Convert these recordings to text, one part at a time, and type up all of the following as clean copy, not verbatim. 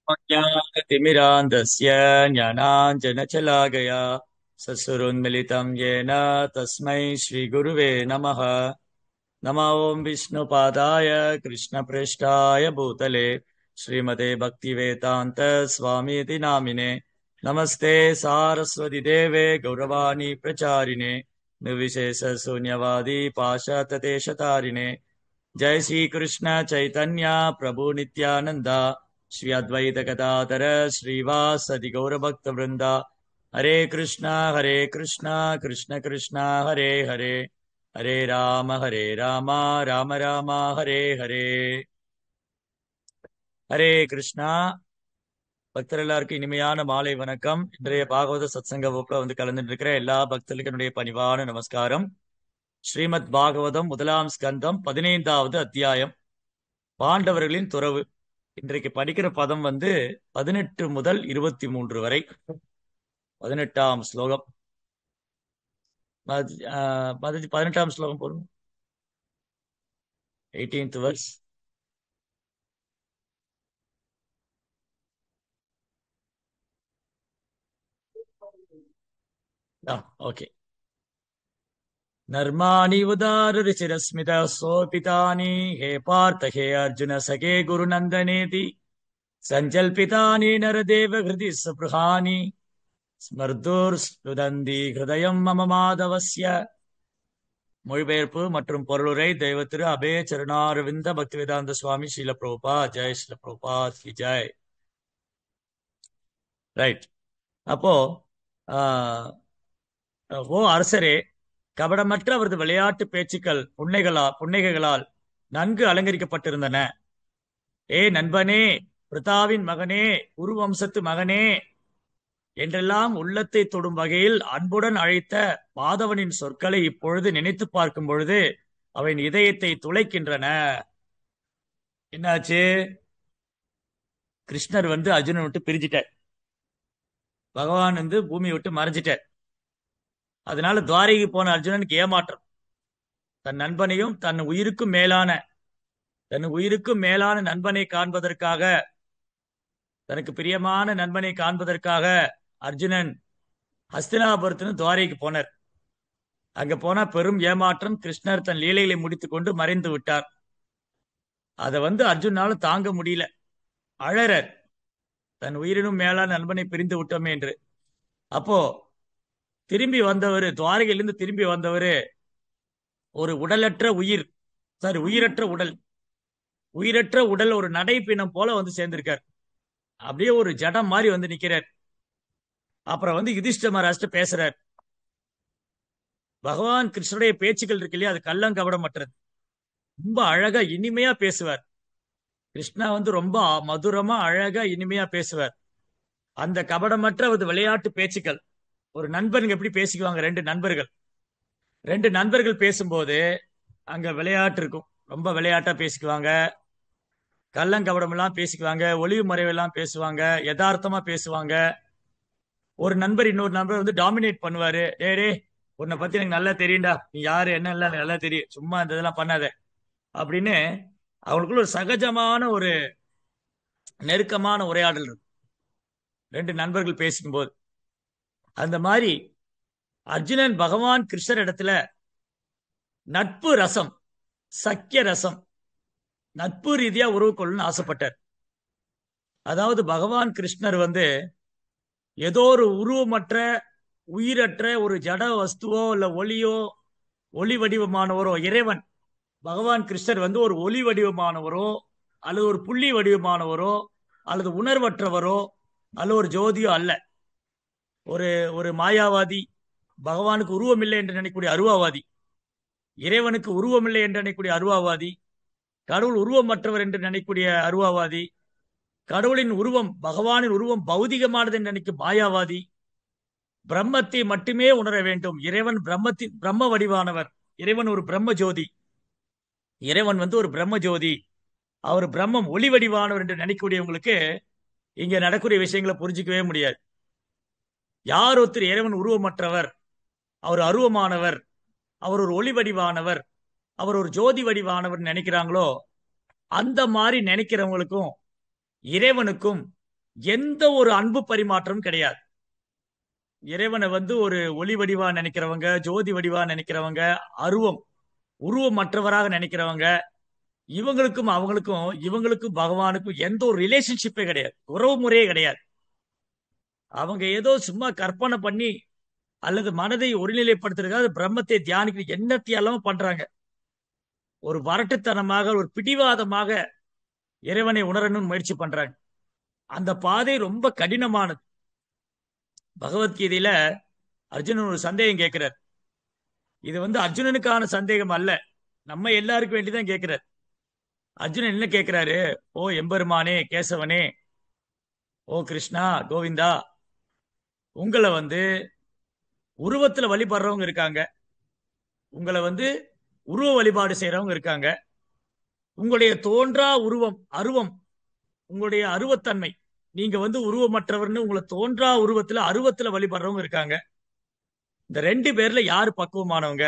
ज्ञानतिमिरान्धस्य ज्ञानाञ्जनशलाकया ससुरोन्मिलितं येन तस्मै श्रीगुरुवे नमः। नमो ॐ विष्णुपादाय कृष्णप्रेष्ठाय भूतले श्रीमते भक्तिवेदान्त स्वामीति नामिने। नमस्ते सारस्वती देवे गौरवाणी प्रचारिणे निर्विशेषशून्यवादी पाशातदेशतारिणे। जय श्री कृष्ण चैतन्य प्रभु नित्यानंद श्री अद्वैत गदाधर श्रीवासदि गौरभक्त वृंदा। हरे कृष्णा कृष्ण कृष्णा हरे हरे, हरे राम राम राम हरे हरे। ஹரே கிருஷ்ணா. பக்தர் எல்லாருக்கும் இனிமையான மாலை வணக்கம். இன்றைய பாகவத சத்சங்க வகுப்புல வந்து கலந்துட்டு இருக்கிற எல்லா பக்தர்களுக்கும் என்னுடைய பணிவான நமஸ்காரம். ஸ்ரீமத் பாகவதம் முதலாம் ஸ்கந்தம் 15வது அத்தியாயம், பாண்டவர்களின் துறவு. இன்றைக்கு படிக்கிற பதம் வந்து 18 முதல் 23 வரை. 18ஆம் ஸ்லோகம். 18ஆம் ஸ்லோகம் போடும். 18th verse. ஓகே. நர்மாணி உதார ருச்சிரஸ்மித சோபிதானி ஹே பார்த்த ஹே அர்ஜுன சகே குருநந்தனேதி சஞ்சல்பிதானி நரதேவ ஹிருதி சுப்ருஹானி ஸ்மர்தூர் ஸ்ருதந்தி ஹிருதயம் மம மாதவஸ்ய. மொழிபெயர்ப்பு மற்றும் பொருளுரை தெய்வ திரு அபய சரணாரவிந்த பக்திவேதாந்த சுவாமி ஸ்ரீல பிரபுபா ஜெய் ஸ்ரீல பிரபுபா ஸ்ரீ ஜெய். ரைட். அப்போ ஓ அரசரே, கபடமற்ற அவரது விளையாட்டு பேச்சுக்கள் புன்னைகைகளால் நன்கு அலங்கரிக்கப்பட்டிருந்தன. ஏ நண்பனே, பிரிதாவின் மகனே, குருவம்சத்து மகனே என்றெல்லாம் உள்ளத்தை தொடும் வகையில் அன்புடன் அழைத்த மாதவனின் சொற்களை இப்பொழுது நினைத்து பார்க்கும் பொழுது அவன் இதயத்தை துளைக்கின்றன. என்னாச்சு? கிருஷ்ணர் வந்து அர்ஜுனன் விட்டு பிரிஞ்சிட்டார். பகவான் வந்து பூமியை விட்டு மறைஞ்சிட்டார். அதனால துவாரகைக்கு போன அர்ஜுனனுக்கு ஏமாற்றம். தன் நண்பனையும் தன் உயிருக்கும் மேலான நண்பனை காண்பதற்காக, தனக்கு பிரியமான நண்பனை காண்பதற்காக அர்ஜுனன் ஹஸ்தினாபுரத்தின் துவாரகைக்கு போனார். அங்க போனா பெரும் ஏமாற்றம். கிருஷ்ணர் தன் லீலைகளை முடித்துக் கொண்டு மறைந்து விட்டார். அதை வந்து அர்ஜுனால தாங்க முடியல. அழறர், தன் உயிரினும் மேலான நண்பனை பிரிந்து விட்டோமே என்று. அப்போ திரும்பி வந்தவர், துவாரகையிலிருந்து திரும்பி வந்தவர் ஒரு உடலற்ற உயிர், உயிரற்ற உடல் ஒரு நடைப்பினம் போல வந்து சேர்ந்திருக்கார். அப்படியே ஒரு ஜடம் மாதிரி வந்து நிக்கிறார். அப்புறம் வந்து யுதிஷ்ட மகாராஜ்ட்ட பேசுறார். பகவான் கிருஷ்ணருடைய பேச்சுக்கள் இருக்கு இல்லையா, அது கள்ளங்கபடமற்றது. ரொம்ப அழகா இனிமையா பேசுவார். கிருஷ்ணா வந்து ரொம்ப மதுரமா அழகா இனிமையா பேசுவார். அந்த கபடமற்ற ஒரு விளையாட்டு பேச்சுக்கள். ஒரு நண்பர்கள் எப்படி பேசிக்குவாங்க, ரெண்டு நண்பர்கள் பேசும்போது அங்க விளையாட்டு இருக்கும். ரொம்ப விளையாட்டா பேசிக்குவாங்க, கள்ளங்கபடம் எல்லாம் பேசிக்குவாங்க, ஒளிவு மறைவெல்லாம் பேசுவாங்க, யதார்த்தமா பேசுவாங்க. ஒரு நண்பர் இன்னொரு நண்பர் வந்து டாமினேட் பண்ணுவாரு. டே உன்னை பத்தி எனக்கு நல்லா தெரியும்டா, நீ யாரு என்ன எல்லாம் நல்லா தெரியும், சும்மா இந்த இதெல்லாம் பண்ணாத அப்படின்னு அவங்களுக்குள்ள ஒரு சகஜமான ஒரு நெருக்கமான உரையாடல் இருக்கும் ரெண்டு நண்பர்கள் பேசிக்கும்போது. அந்த மாதிரி அர்ஜுனன் பகவான் கிருஷ்ணர் இடத்துல நட்பு ரசம், சக்கிய ரசம், நட்பு ரீதியா உறவு கொள்ளணும்னு ஆசைப்பட்டார். அதாவது பகவான் கிருஷ்ணர் வந்து ஏதோ ஒரு உருவமற்ற உயிரற்ற ஒரு ஜட வஸ்துவோ இல்ல ஒளி வடிவமானவரோ இறைவன். பகவான் கிருஷ்ணர் வந்து ஒரு ஒளி வடிவமானவரோ அல்லது ஒரு புள்ளி வடிவமானவரோ அல்லது உணர்வற்றவரோ அல்லது ஒரு ஜோதியோ அல்ல. ஒரு ஒரு மாயாவாதி, பகவானுக்கு உருவம் இல்லை என்று நினைக்கக்கூடிய அருவாவாதி, இறைவனுக்கு உருவம் இல்லை என்று நினைக்கக்கூடிய அருவாவாதி, கடவுள் உருவமற்றவர் என்று நினைக்கக்கூடிய அருவாவாதி, கடவுளின் உருவம் பகவானின் உருவம் பௌதிகமானது என்று நினைக்கும் மாயாவாதி, பிரம்மத்தை மட்டுமே உணர வேண்டும், இறைவன் பிரம்ம வடிவானவர், இறைவன் ஒரு பிரம்ம ஜோதி, இறைவன் வந்து ஒரு பிரம்ம ஜோதி, அவர் பிரம்மம் ஒளி வடிவானவர் என்று நினைக்கக்கூடியவங்களுக்கு இங்க நடக்கூடிய விஷயங்களை புரிஞ்சிக்கவே முடியாது. யார் ஒருத்தர் இறைவன் உருவமற்றவர், அவர் அருவமானவர், அவர் ஒரு ஒளி வடிவானவர், அவர் ஒரு ஜோதி வடிவானவர் நினைக்கிறாங்களோ, அந்த மாதிரி நினைக்கிறவங்களுக்கும் இறைவனுக்கும் எந்த ஒரு அன்பு பரிமாற்றம் கிடையாது. இறைவனை ஒரு ஒளி வடிவா நினைக்கிறவங்க, ஜோதி வடிவா நினைக்கிறவங்க, அருவம் உருவமற்றவராக நினைக்கிறவங்க, இவங்களுக்கும் அவங்களுக்கும் இவங்களுக்கும் பகவானுக்கும் எந்த ஒரு ரிலேஷன்ஷிப்பே கிடையாது, உறவு முறையே கிடையாது. அவங்க ஏதோ சும்மா கற்பனை பண்ணி அல்லது மனதை ஒருநிலைப்படுத்துறதுக்காக பிரம்மத்தை தியானிக்கிற எண்ணத்தையெல்லாம் பண்றாங்க. ஒரு வரட்டுத்தனமாக, ஒரு பிடிவாதமாக இறைவனை உணரணும்னு முயற்சி பண்றாங்க. அந்த பாதை ரொம்ப கடினமானது. பகவத்கீதையில அர்ஜுனன் ஒரு சந்தேகம் கேட்கிறார். இது அர்ஜுனனுக்கான சந்தேகம் அல்ல, நம்ம எல்லாருக்கும் வேண்டிதான் கேட்கிறார். அர்ஜுனன் என்ன கேட்கிறாரு? ஓ எம்பெருமானே, கேசவனே, ஓ கிருஷ்ணா, கோவிந்தா, உங்களை உருவத்துல வழிபடுறவங்க இருக்காங்க, உங்களை உருவ வழிபாடு செய்யறவங்க இருக்காங்க, உங்களுடைய தோன்றா உருவம் அருவம், உங்களுடைய அருவத்தன்மை, நீங்க உருவமற்றவர்னு உங்களை தோன்றா உருவத்துல அருவத்துல வழிபடுறவங்க இருக்காங்க. இந்த ரெண்டு பேர்ல யாரு பக்குவமானவங்க?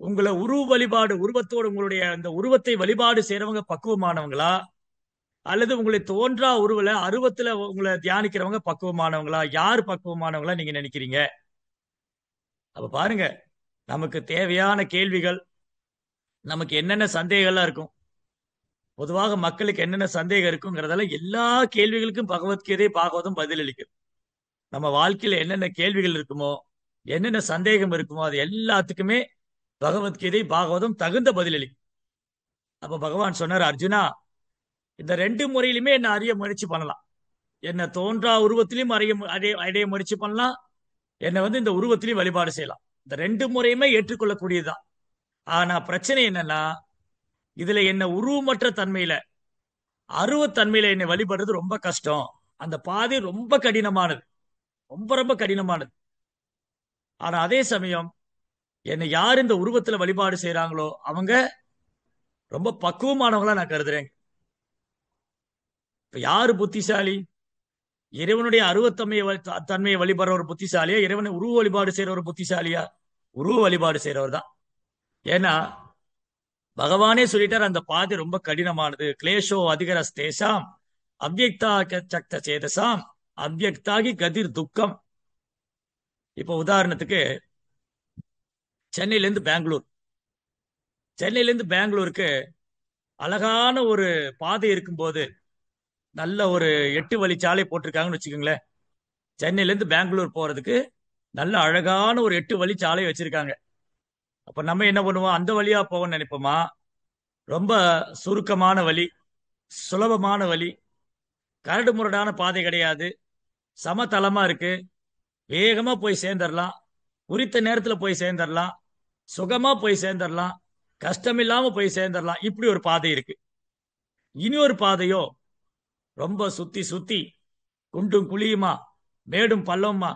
உங்களை உருவ வழிபாடு உருவத்தோடு உங்களுடைய அந்த உருவத்தை வழிபாடு செய்யறவங்க பக்குவமானவங்களா, அல்லது உங்களை தோன்றா உருவல அருவத்துல உங்களை தியானிக்கிறவங்க பக்குவமானவங்களா? யாரு பக்குவமானவங்களா நீங்க நினைக்கிறீங்க? அப்ப பாருங்க, நமக்கு தேவையான கேள்விகள், நமக்கு என்னென்ன சந்தேகம்லாம் இருக்கும், பொதுவாக மக்களுக்கு என்னென்ன சந்தேகம் இருக்குங்கிறதால எல்லா கேள்விகளுக்கும் பகவத்கீதை பாகவதம் பதிலளிக்கும். நம்ம வாழ்க்கையில என்னென்ன கேள்விகள் இருக்குமோ, என்னென்ன சந்தேகம் இருக்குமோ, அது எல்லாத்துக்குமே பகவத்கீதை பாகவதம் தகுந்த பதிலளிக்கும். அப்ப பகவான் சொன்னார், அர்ஜுனா, இந்த ரெண்டு முறையிலுமே என்ன அறிய முயற்சி பண்ணலாம். என்ன தோன்றா உருவத்திலையும் அடைய முயற்சி பண்ணலாம், என்ன இந்த உருவத்திலையும் வழிபாடு செய்யலாம். இந்த ரெண்டு முறையுமே ஏற்றுக்கொள்ளக்கூடியதுதான். ஆனா பிரச்சனை என்னன்னா, இதுல என்ன உருவமற்ற தன்மையில அருவத்தன்மையில என்னை வழிபடுறது ரொம்ப கஷ்டம். அந்த பாதை ரொம்ப கடினமானது, ரொம்ப ரொம்ப கடினமானது. ஆனா அதே சமயம் என்னை யார் இந்த உருவத்துல வழிபாடு செய்யறாங்களோ அவங்க ரொம்ப பக்குவமானவங்களா நான் கருதுறேன். இப்ப யாரு புத்திசாலி? இறைவனுடைய தன்மையை வழிபடுற ஒரு புத்திசாலியா, இறைவனை உருவ வழிபாடு செய்யற ஒரு புத்திசாலியா? உருவ வழிபாடு செய்யறவர் தான். ஏன்னா பகவானே சொல்லிட்டார், அந்த பாதை ரொம்ப கடினமானது. கிளேஷோ அதிகரஸ்தேசாம் அவ்யக்தா சக்த சேதசாம் அவ்யக்தாகி கதிர் துக்கம். இப்ப உதாரணத்துக்கு சென்னையில இருந்து பெங்களூர், சென்னையில இருந்து பெங்களூருக்கு அழகான ஒரு பாதை இருக்கும்போது, நல்ல ஒரு 8 வழிச்சாலை போட்டிருக்காங்கன்னு வச்சுக்கோங்களேன். சென்னையில இருந்து பெங்களூர் போறதுக்கு நல்ல அழகான ஒரு 8 வழிச்சாலை வச்சிருக்காங்க. அப்ப நம்ம என்ன பண்ணுவோம்? அந்த வழியா போகணும்னு நினைப்போமா? ரொம்ப சுருக்கமான வழி, சுலபமான வழி, கரடு முரடான பாதை கிடையாது, சமதளமா இருக்கு, வேகமா போய் சேர்ந்துடலாம், குறித்த நேரத்துல போய் சேர்ந்துடலாம், சுகமா போய் சேர்ந்துடலாம், கஷ்டமில்லாம போய் சேர்ந்துடலாம். இப்படி ஒரு பாதை இருக்கு. இனி ஒரு பாதையோ ரொம்ப சுத்தி சுத்தி குண்டும் குழியுமா, மேடும் பள்ளமா,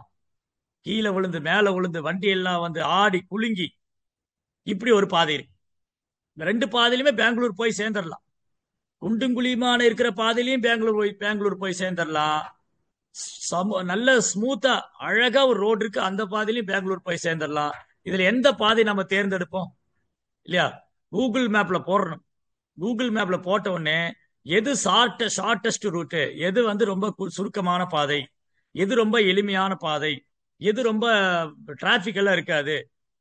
கீழே விழுந்து மேல விழுந்து வண்டி எல்லாம் ஆடி குலுங்கி, இப்படி ஒரு பாதை இருக்கு. இந்த ரெண்டு பாதையிலுமே பெங்களூர் போய் சேர்ந்துடலாம். குண்டும் குழியுமான இருக்கிற பாதையிலையும் பெங்களூர் போய் சேர்ந்துடலாம். நல்ல ஸ்மூத்தா அழகா ஒரு ரோடு இருக்கு, அந்த பாதையிலையும் பெங்களூர் போய் சேர்ந்துடலாம். இதுல எந்த பாதை நம்ம தேர்ந்தெடுப்போம்? இல்லையா? கூகுள் மேப்ல போடணும். கூகுள் மேப்ல போட்ட உடனே எது ஷார்டஸ்ட் ரூட்டு, எது ரொம்ப சுருக்கமான பாதை, எது ரொம்ப எளிமையான பாதை, எது ரொம்ப டிராபிக் எல்லாம் இருக்காது,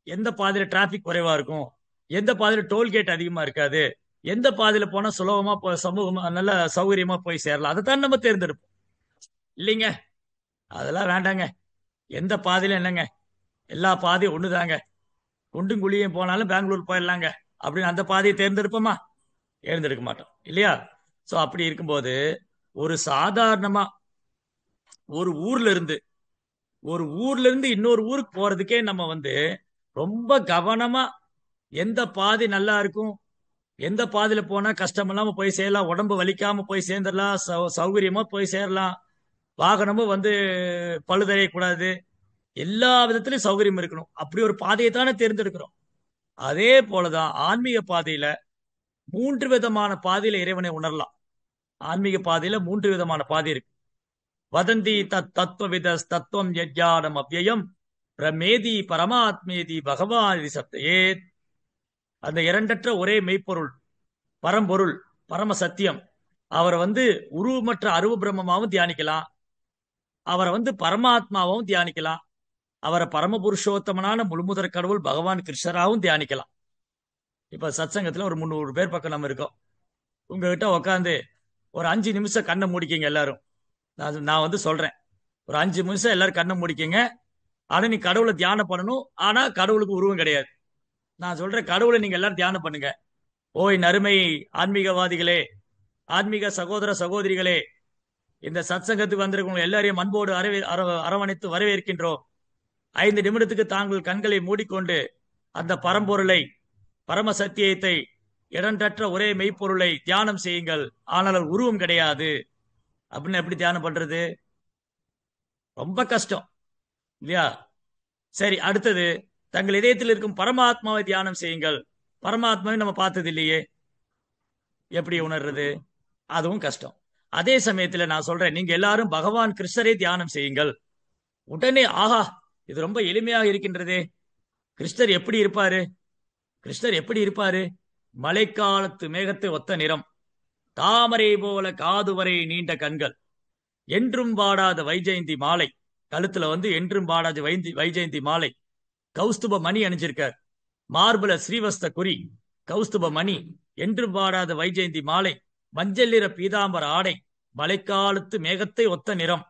எந்த பாதையில டிராபிக் குறைவா இருக்கும், எந்த பாதையில டோல்கேட் அதிகமா இருக்காது, எந்த பாதையில போனா சுலபமா சமூகமா நல்ல சௌகரியமா போய் சேரலாம், அதைத்தான் நம்ம தேர்ந்தெடுப்போம். இல்லைங்க, அதெல்லாம் வேண்டாங்க. எந்த பாதையில என்னங்க, எல்லா பாதையும் ஒண்ணுதாங்க, குண்டும் குழியும் போனாலும் பெங்களூர் போயிடலாங்க அப்படின்னு அந்த பாதையை தேர்ந்தெடுப்போமா? தேர்ந்தெடுக்க மாட்டோம், இல்லையா? சோ அப்படி இருக்கும்போது ஒரு சாதாரணமா ஒரு ஊர்ல இருந்து இன்னொரு ஊருக்கு போறதுக்கே நம்ம ரொம்ப கவனமா எந்த பாதை நல்லா இருக்கும், எந்த பாதையில போனா கஷ்டம் இல்லாம போய் சேரலாம், உடம்பு வலிக்காம போய் சேர்ந்துடலாம், சௌகரியமா போய் சேரலாம், வாகனமும் பழுதடையக்கூடாது, எல்லா விதத்திலையும் சௌகரியம் இருக்கணும், அப்படி ஒரு பாதையை தானே தேர்ந்தெடுக்கிறோம். அதே போலதான் ஆன்மீக பாதையில 3 விதமான பாதையில இறைவனை உணரலாம். ஆன்மீக பாதையில 3 விதமான பாதை இருக்கு. வதந்தி தத்துவவித தத்துவம் யஜ்ஞானம் அவ்யயம் பிரமேதி பரமாத்மேதி பகவான் சப்தயே. அந்த இரண்டற்ற ஒரே மெய்ப்பொருள், பரம்பொருள், பரம சத்தியம், அவரை வந்து உருவமற்ற அருவ பிரம்மமாவும் தியானிக்கலாம், அவரை வந்து பரமாத்மாவும் தியானிக்கலாம், அவரை பரமபுருஷோத்தமனான முழுமுதற் கடவுள் பகவான் கிருஷ்ணராவும் தியானிக்கலாம். இப்ப சத்சங்கத்துல ஒரு 300 பேர் பக்கம் நம்ம இருக்கோம். உங்ககிட்ட உட்காந்து ஒரு 5 நிமிஷம் கண்ணை மூடிக்கிங்க எல்லாரும். நான் வந்து சொல்றேன், ஒரு 5 நிமிஷம் எல்லாரும் கண்ணை மூடிக்கிங்க. ஆனா நீ கடவுளை தியானம் பண்ணணும். ஆனா கடவுளுக்கு உருவம் கிடையாது. நான் சொல்றேன், கடவுளை நீங்க எல்லாரும் தியானம் பண்ணுங்க. ஓய் நறுமை ஆன்மீகவாதிகளே, ஆன்மீக சகோதர சகோதரிகளே, இந்த சத்சங்கத்துக்கு வந்திருக்கவங்க எல்லாரையும் அன்போடு அரவணைத்து வரவேற்கின்றோம். 5 நிமிடத்துக்கு தாங்கள் கண்களை மூடிக்கொண்டு அந்த பரம்பொருளை, பரம சத்தியத்தை, இடன்றற்ற ஒரே மெய்ப்பொருளை தியானம் செய்யுங்கள். ஆனால் அது உருவம் கிடையாது. அப்படின்னு எப்படி தியானம் பண்றது? ரொம்ப கஷ்டம் இல்லையா? சரி, அடுத்தது, தங்கள் இதயத்தில் இருக்கும் பரமாத்மாவை தியானம் செய்யுங்கள். பரமாத்மாவை நம்ம பார்த்தது இல்லையே, எப்படி உணர்றது? அதுவும் கஷ்டம். அதே சமயத்துல நான் சொல்றேன், நீங்க எல்லாரும் பகவான் கிருஷ்ணரை தியானம் செய்யுங்கள். உடனே ஆஹா, இது ரொம்ப எளிமையாக இருக்கின்றதே. கிருஷ்ணர் எப்படி இருப்பாரு? கிருஷ்ணர் எப்படி இருப்பாரு? மழைக்காலத்து மேகத்தை ஒத்த நிறம், தாமரை போல காது வரை நீண்ட கண்கள், என்றும் பாடாத வைஜெயந்தி மாலை, கழுத்துல வந்து என்றும் பாடாத வைஜெயந்தி மாலை, கௌஸ்துப மணி அணிஞ்சிருக்கார், மார்புல ஸ்ரீவஸ்த குறி, கௌஸ்துப மணி, என்றும் பாடாத வைஜெயந்தி மாலை, மஞ்சள் நிற பீதாம்பர ஆடை, மழைக்காலத்து மேகத்தை ஒத்த நிறம்,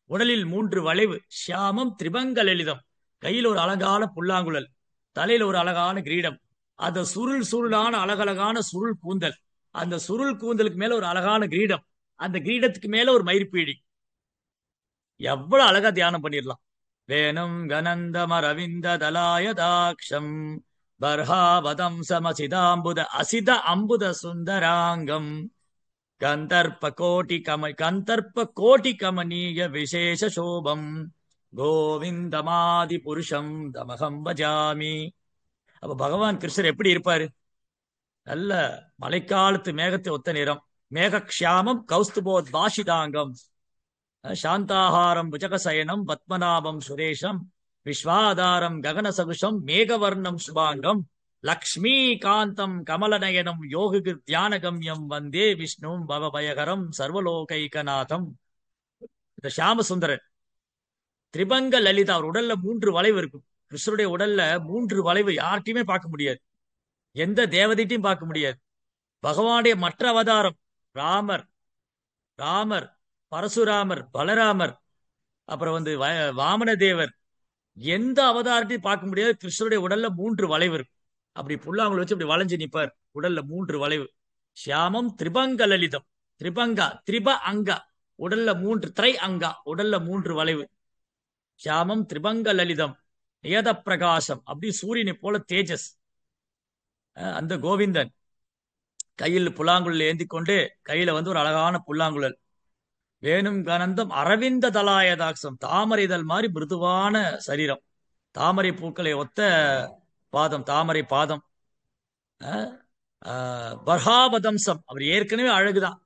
உடலில் 3 வளைவு, ஷியாமம் திரிபங்க லலிதம், கையில் ஒரு அழகான புல்லாங்குழல், தலையில ஒரு அழகான கிரீடம், அந்த சுருள் சுருளான அழகழகான சுருள் கூந்தல், அந்த சுருள் கூந்தலுக்கு மேல ஒரு அழகான கிரீடம், அந்த கிரீடத்துக்கு மேல ஒரு மயிர்பீடி. எவ்வளவு அழகா தியானம் பண்ணிடலாம். வேணும் கனந்தம ரவிந்த தலாயதாட்சம் பர்ஹாவதம் சமசிதாம்புத அசித அம்புத சுந்தராங்கம் கந்தர்ப்ப கோட்டி கமனீய விசேஷ சோபம் கோவிந்தமாதி புருஷம் தமகம் பஜாமி. அப்ப பகவான் கிருஷ்ணர் எப்படி இருப்பாரு? நல்ல மழைக்காலத்து மேகத்தை ஒத்த நிறம், மேகக்ஷாமம் கௌஸ்துபோத்பாஷிதாங்கம், சாந்தாஹாரம் புஜகசயனம் பத்மநாபம் சுரேஷம் விஸ்வாதாரம் ககனசகுஷம் மேகவர்ணம் சுபாங்கம் லக்ஷ்மீகாந்தம் கமலநயனம் யோகு தியானகம்யம் வந்தே விஷ்ணும் பவபயகரம் சர்வலோகைகநாதம். இந்த ஷியாமசுந்தரன் திரிபங்க லலிதா, அவர் உடல்ல 3 வளைவு இருக்கும். கிருஷ்ணருடைய உடல்ல 3 வளைவு யார்ட்டையுமே பார்க்க முடியாது, எந்த தேவதைட்டையும் பார்க்க முடியாது. பகவானுடைய மற்ற அவதாரம் ராமர், பரசுராமர், பலராமர், அப்புறம் வந்து வாமன தேவர், எந்த அவதாரத்தையும் பார்க்க முடியாது. கிருஷ்ணருடைய உடல்ல 3 வளைவு இருக்கும். அப்படி புல்லாங்குழல் வச்சு அப்படி வளைஞ்சு நிப்பார். உடல்ல 3 வளைவு. ஷியாமம் திரிபங்க லலிதம், திரிப அங்கா, உடல்ல 3 திரை அங்கா, உடல்ல 3 வளைவு. ஷியாமம் திரிபங்க லலிதம், நியத பிரகாசம், அப்படி சூரியனை போல தேஜஸ். அந்த கோவிந்தன் கையில் புல்லாங்குழல் ஏந்தி கொண்டு, கையில வந்து ஒரு அழகான புல்லாங்குழல். வேணும் கனந்தம் அரவிந்த தலாயதாட்சம், தாமரை இதழ் மாதிரி மிருதுவான சரீரம், தாமரை பூக்களை ஒத்த பாதம், தாமரை பாதம். பர்ஹாபதம்சம், அவர் ஏற்கனவே அழகுதான்.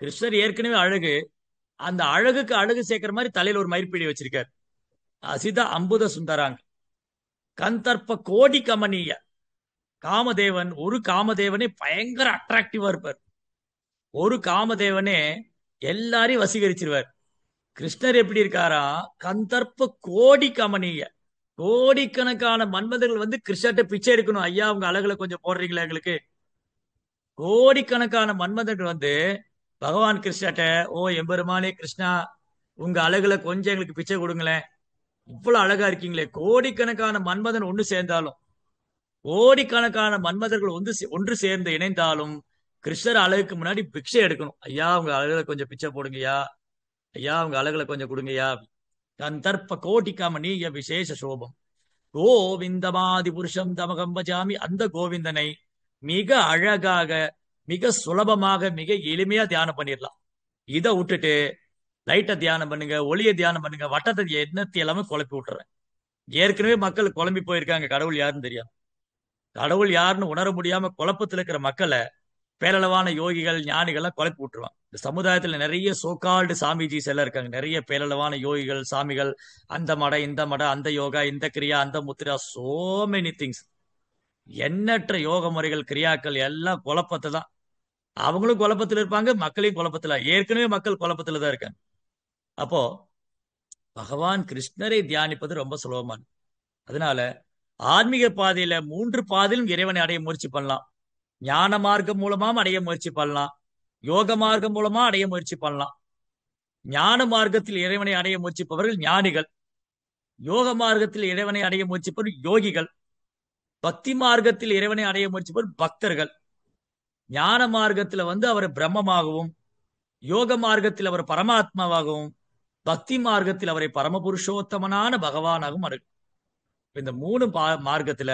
கிருஷ்ணர் ஏற்கனவே அழகு. அந்த அழகுக்கு அழகு சேர்க்கிற மாதிரி தலையில ஒரு மயிர்பீடி வச்சிருக்கார். அசித அம்புத சுந்தராங்க கந்தர்ப்ப கோடி கமனீய, காமதேவன், ஒரு காமதேவனே பயங்கர அட்ராக்டிவா இருப்பார். ஒரு காமதேவனே எல்லாரையும் வசீகரிச்சிருவார். கிருஷ்ணர் எப்படி இருக்காரா? கந்தர்ப்ப கோடி கமனீய, கோடிக்கணக்கான மன்மதர்கள் வந்து கிருஷ்ணர்கிட்ட பிச்சை எடுக்கணும், ஐயா உங்க அழகுல கொஞ்சம் போடுறீங்களா எங்களுக்கு. கோடிக்கணக்கான மன்மதர்கள் வந்து பகவான் கிருஷ்ணர்கிட்ட, ஓ எம்பெருமானே கிருஷ்ணா, உங்க அழகுல கொஞ்சம் எங்களுக்கு பிச்சை கொடுங்களேன், இவ்வளவு அழகா இருக்கீங்களே. கோடிக்கணக்கான மன்மதன் ஒன்று சேர்ந்தாலும், கோடிக்கணக்கான மன்மதர்கள் ஒன்று சேர்ந்து இணைந்தாலும் கிருஷ்ணர் அழகுக்கு முன்னாடி பிச்சை எடுக்கணும். ஐயா உங்க அழகுல கொஞ்சம் பிச்சை போடுங்கய்யா, ஐயா உங்க அழகுல கொஞ்சம் கொடுங்கய்யா. கந்தர்ப்ப கோடி கமனீய விசேஷ சோபம் கோவிந்தமாதி புருஷம் தமகம் பஜாமி. அந்த கோவிந்தனை மிக அழகாக, மிக சுலபமாக, மிக எளிமையா தியானம் பண்ணிடலாம். இதை விட்டுட்டு லைட்டை தியானம் பண்ணுங்க, ஒளியை தியானம் பண்ணுங்க, வட்டத்தை எண்ணத்தை எல்லாமே குழப்பி விட்டுறேன். ஏற்கனவே மக்கள் குழம்பி போயிருக்காங்க, கடவுள் யாருன்னு தெரியாது. கடவுள் யாருன்னு உணர முடியாம குழப்பத்தில் இருக்கிற மக்களை பேரளவான யோகிகள், ஞானிகள்லாம் குழப்பி விட்டுருவான். இந்த சமுதாயத்துல நிறைய சோகால்டு சாமிஜிஸ் எல்லாம் இருக்காங்க, நிறைய பேரளவான யோகிகள், சாமிகள், அந்த மடம், இந்த மடம், அந்த யோகா, இந்த கிரியா, அந்த முத்திரா, சோ மெனி திங்ஸ், எண்ணற்ற யோக முறைகள், கிரியாக்கள் எல்லாம் குழப்பத்தை தான். அவங்களும் குழப்பத்துல இருப்பாங்க, மக்களையும் குழப்பத்துல, ஏற்கனவே மக்கள் குழப்பத்துல தான் இருக்காங்க. அப்போ பகவான் கிருஷ்ணரை தியானிப்பது ரொம்ப சுலபமானது. அதனால ஆன்மீக பாதையில 3 பாதையிலும் இறைவனை அடைய முயற்சி பண்ணலாம். ஞான மார்க்கம் மூலமாவும் அடைய முயற்சி பண்ணலாம், யோக மார்க்கம் மூலமா அடைய முயற்சி பண்ணலாம். ஞான மார்க்கத்தில் இறைவனை அடைய முயற்சிப்பவர்கள் ஞானிகள், யோக மார்க்கத்தில் இறைவனை அடைய முயற்சிப்பவர்கள் யோகிகள், பக்தி மார்க்கத்தில் இறைவனை அடைய முயற்சிப்பவர்கள் பக்தர்கள். ஞான மார்க்கத்துல அவரை பிரம்மமாகவும், யோக மார்க்கத்தில் அவர் பரமாத்மாவாகவும், பக்தி மார்க்கத்தில் அவரை பரமபுருஷோத்தமனான பகவானாகவும் அடை. இந்த 3 மார்க்கத்துல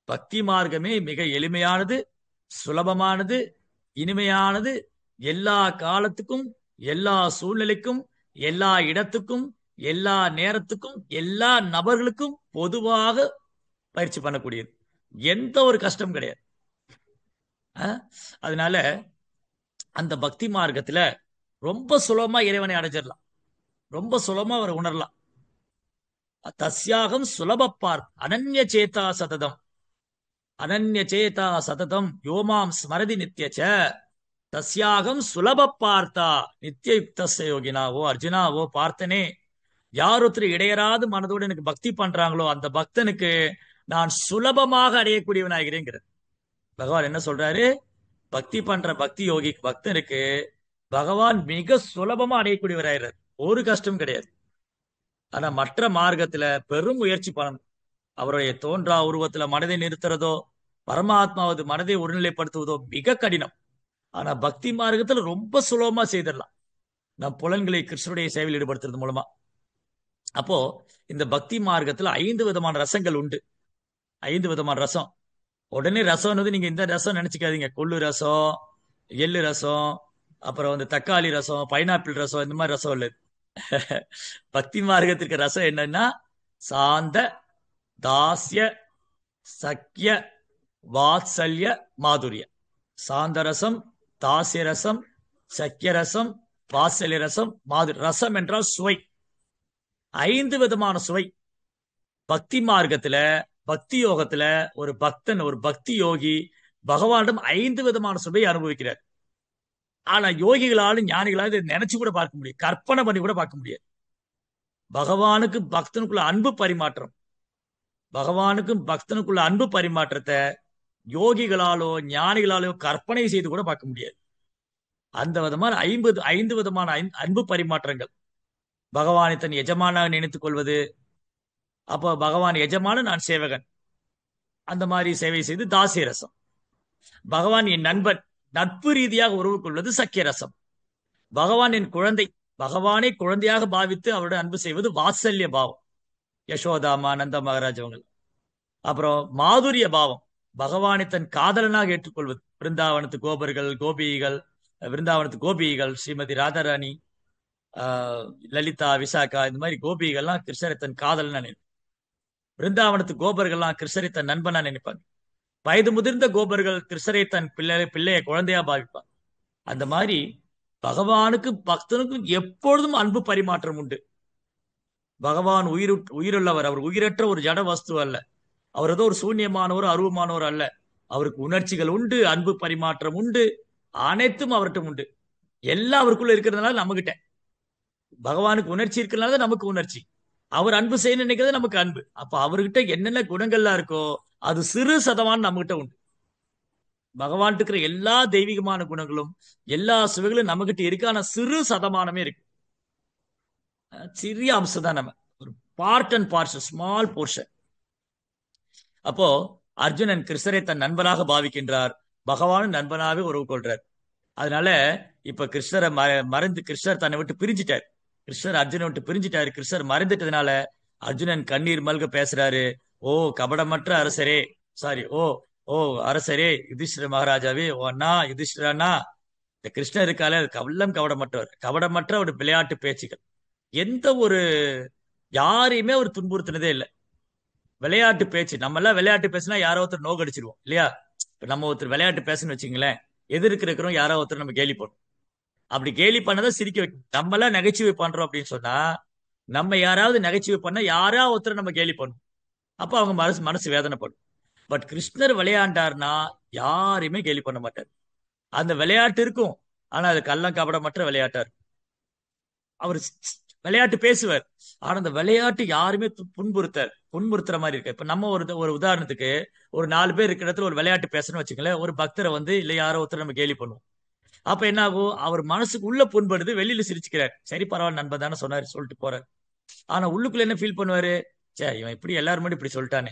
பக்தி மார்க்கமே மிக எளிமையானது, சுலபமானது, இனிமையானது. எல்லா காலத்துக்கும், எல்லா சூழ்நிலைக்கும், எல்லா இடத்துக்கும், எல்லா நேரத்துக்கும், எல்லா நபர்களுக்கும் பொதுவாக பயிற்சி பண்ணக்கூடியது. எந்த ஒரு கஷ்டம் கிடையாது. அதனால அந்த பக்தி மார்க்கத்துல ரொம்ப சுலபமா இறைவனை அடைஞ்சிடலாம், ரொம்ப சுலபமா அவரை உணரலாம். தஸ்யாகம் சுலபப்பார் அனன்ய சேதா சததம், அனன்ய சேதா சததம் யோமாம் ஸ்மரதி நித்யச்ச தஸ்யாகம் சுலப பார்த்தா நித்திய யுக்தஸ்ய யோகினா. ஓ அர்ஜுனா, ஓ பார்த்தனே, யார் ஒருத்தர் இடையராது மனதோடு எனக்கு பக்தி பண்றாங்களோ அந்த பக்தனுக்கு நான் சுலபமாக அடையக்கூடியவனாகிறேங்கிற பகவான் என்ன சொல்றாரு? பக்தி பண்ற பக்தி யோகி பக்தனுக்கு பகவான் மிக சுலபமா அடையக்கூடியவராயிறார், ஒரு கஷ்டம் கிடையாது. ஆனா மற்ற மார்க்கத்துல பெரும் முயற்சி பண்ணணும். அவருடைய தோன்றா உருவத்துல மனதை நிறுத்துறதோ, பரமாத்மாவது மனதை ஒருநிலைப்படுத்துவதோ மிக கடினம். ஆனா பக்தி மார்க்கத்துல ரொம்ப சுலபமா செய்திடலாம், நம் புலன்களை கிருஷ்ணனுடைய சேவையில் ஈடுபடுத்துறது மூலமா. அப்போ இந்த பக்தி மார்க்கத்துல 5 விதமான ரசங்கள் உண்டு. 5 விதமான ரசம். உடனே ரசம் நீங்க இந்த ரசம் நினைச்சுக்காதீங்க, கொள்ளு ரசம், எள்ளு ரசம், அப்புறம் தக்காளி ரசம், பைனாப்பிள் ரசம், இந்த மாதிரி ரசம் இல்லை. பக்தி மார்க்கத்திற்கு ரசம் என்னன்னா சாந்த, தாஸ்ய, சக்கிய, வாத்சல்ய, மாதுரிய. சாந்த ரசம், தாசிய ரசம், சக்கிய ரசம், வாத்சல்ய ரசம், மாதுரி ரசம் என்றால் சுவை. 5 விதமான சுவை பக்தி மார்க்கத்துல, பக்தி யோகத்துல ஒரு பக்தன், ஒரு பக்தி யோகி பகவானிடம் 5 விதமான சுவையை அனுபவிக்கிறார். ஆனா யோகிகளாலும் ஞானிகளாலும் இதை நினைச்சு கூட பார்க்க முடியும், கற்பனை பண்ணி கூட பார்க்க முடியாது. பகவானுக்கு பக்தனுக்குள்ள அன்பு பரிமாற்றம், பகவானுக்கும் பக்தனுக்குள்ள அன்பு பரிமாற்றத்தை யோகிகளாலோ ஞானிகளாலோ கற்பனை செய்து கூட பார்க்க முடியாது. அந்த விதமான 5 விதமான அன்பு பரிமாற்றங்கள். பகவானை தன் எஜமானாக நினைத்துக் கொள்வது, அப்போ பகவான் எஜமான, நான் சேவகன், அந்த மாதிரி சேவை செய்து தாசிய ரசம். பகவான் என் நண்பன், நட்பு ரீதியாக உறவு கொள்வது சக்கிய ரசம். பகவான் என் குழந்தை, பகவானை குழந்தையாக பாவித்து அவருடன் அன்பு செய்வது வாத்சல்ய பாவம், யசோதாமா, நந்த மகாராஜ் அவங்கள். அப்புறம் மாதுரிய பாவம், பகவானை தன் காதலனாக ஏற்றுக்கொள்வது. பிருந்தாவனத்து கோபர்கள், கோபிகள், விருந்தாவனத்து கோபிகள், ஸ்ரீமதி ராதாராணி, லலிதா, விசாகா, இந்த மாதிரி கோபிகள்லாம் கிருஷ்ணரை தன் காதலனா நினைப்பாங்க. பிருந்தாவனத்து கோபர்கள்லாம் கிருஷ்ணரை தன் நண்பனா நினைப்பாங்க. வயது முதிர்ந்த கோபர்கள் கிருஷ்ணரை தன் பிள்ளைய குழந்தையா பாவிப்பாங்க. அந்த மாதிரி பகவானுக்கு பக்தனுக்கும் எப்பொழுதும் அன்பு பரிமாற்றம் உண்டு. பகவான் உயிருள்ளவர், அவர் உயிரற்ற ஒரு ஜட வஸ்து அல்ல. அவர் ஏதோ ஒரு சூன்யமானவர், அருவமானவர் அல்ல. அவருக்கு உணர்ச்சிகள் உண்டு, அன்பு பரிமாற்றம் உண்டு, அனைத்தும் அவர்கிட்ட உண்டு. எல்லாம் அவருக்குள்ள இருக்கிறதுனால நம்மகிட்ட பகவானுக்கு உணர்ச்சி இருக்கிறதுனால நமக்கு உணர்ச்சி. அவர் அன்பு செய்ய நினைக்கிறது நமக்கு அன்பு. அப்ப அவர்கிட்ட என்னென்ன குணங்கள்லாம் இருக்கோ அது சிறு சதமானம் நம்மகிட்ட உண்டு. பகவான் இருக்கிற எல்லா தெய்வீகமான குணங்களும், எல்லா சுவைகளும் நம்மகிட்ட இருக்கு. ஆனா சிறு சதமானமே இருக்கு, சிறிய அம்சம் தான், நம்ம ஒரு part and parts, small portion. அப்போ அர்ஜுனன் கிருஷ்ணரை தன் நண்பனாக பாவிக்கின்றார், பகவானும் நண்பனாகவே உறவு கொள்றார். அதனால இப்ப கிருஷ்ணரை மறைந்து, கிருஷ்ணர் தன்னை விட்டு பிரிஞ்சிட்டார், கிருஷ்ணர் அர்ஜுனை விட்டு பிரிஞ்சிட்டாரு. கிருஷ்ணர் மறைந்துட்டதுனால அர்ஜுனன் கண்ணீர் மல்க பேசுறாரு. ஓ கபடமற்ற அரசரே, சாரி, ஓ ஓ அரசரே, யுதிஷ்டிர மகாராஜாவே, ஓ அண்ணா யுதிஷ்டிர அண்ணா. இந்த கிருஷ்ணர் இருக்கால, கள்ளம் கபடமற்றவர், கபடமற்ற ஒரு விளையாட்டு பேச்சுகள். எந்த ஒரு யாரையுமே ஒரு துன்புறுத்தினதே இல்லை. விளையாட்டு பேச்சு, நம்ம எல்லாம் விளையாட்டு பேசுனா யாரோ ஒருத்தர் நோக்கடிச்சிருவோம் இல்லையா? இப்ப நம்ம ஒருத்தர் விளையாட்டு பேசுன்னு வச்சுங்களேன், எதிர்க்கு இருக்கிறோம் யாரோ ஒருத்தர் நம்ம கேலி பண்ணும். அப்படி கேலி பண்ணதான் சிரிக்க வைக்கும். நம்ம எல்லாம் நகைச்சுவை பண்றோம் அப்படின்னு சொன்னா, நம்ம யாராவது நகைச்சுவை பண்ணா யாராவது ஒருத்தர் நம்ம கேலி பண்ணும். அப்ப அவங்க மனசு வேதனைப்படும். பட் கிருஷ்ணர் விளையாண்டார்னா யாரையுமே கேலி பண்ண மாட்டார். அந்த விளையாட்டு இருக்கும். ஆனா அது கள்ளம் கபடமற்ற விளையாட்டா இருக்கும். அவர் விளையாட்டு பேசுவார். ஆனா அந்த விளையாட்டு யாருமே புண்புறுத்துற மாதிரி இருக்கு. இப்ப நம்ம ஒரு உதாரணத்துக்கு ஒரு 4 பேர் இருக்கிற இடத்துல ஒரு விளையாட்டு பேசணும்னு வச்சுக்கங்களேன். ஒரு பக்தரை வந்து இல்ல யாரோ ஒருத்தர் நம்ம கேலி பண்ணுவோம். அப்ப என்ன ஆகும்? அவர் மனசுக்கு உள்ள புண்படுது, வெளியில சிரிச்சுக்கிறார். சரி பரவாயில்ல, நண்பன் தானே சொன்னாரு சொல்லிட்டு போறாரு. ஆனா உள்ளுக்குள்ள என்ன ஃபீல் பண்ணுவாரு? சே, இவன் இப்படி எல்லாரும் முன்னாடி இப்படி சொல்லிட்டானே,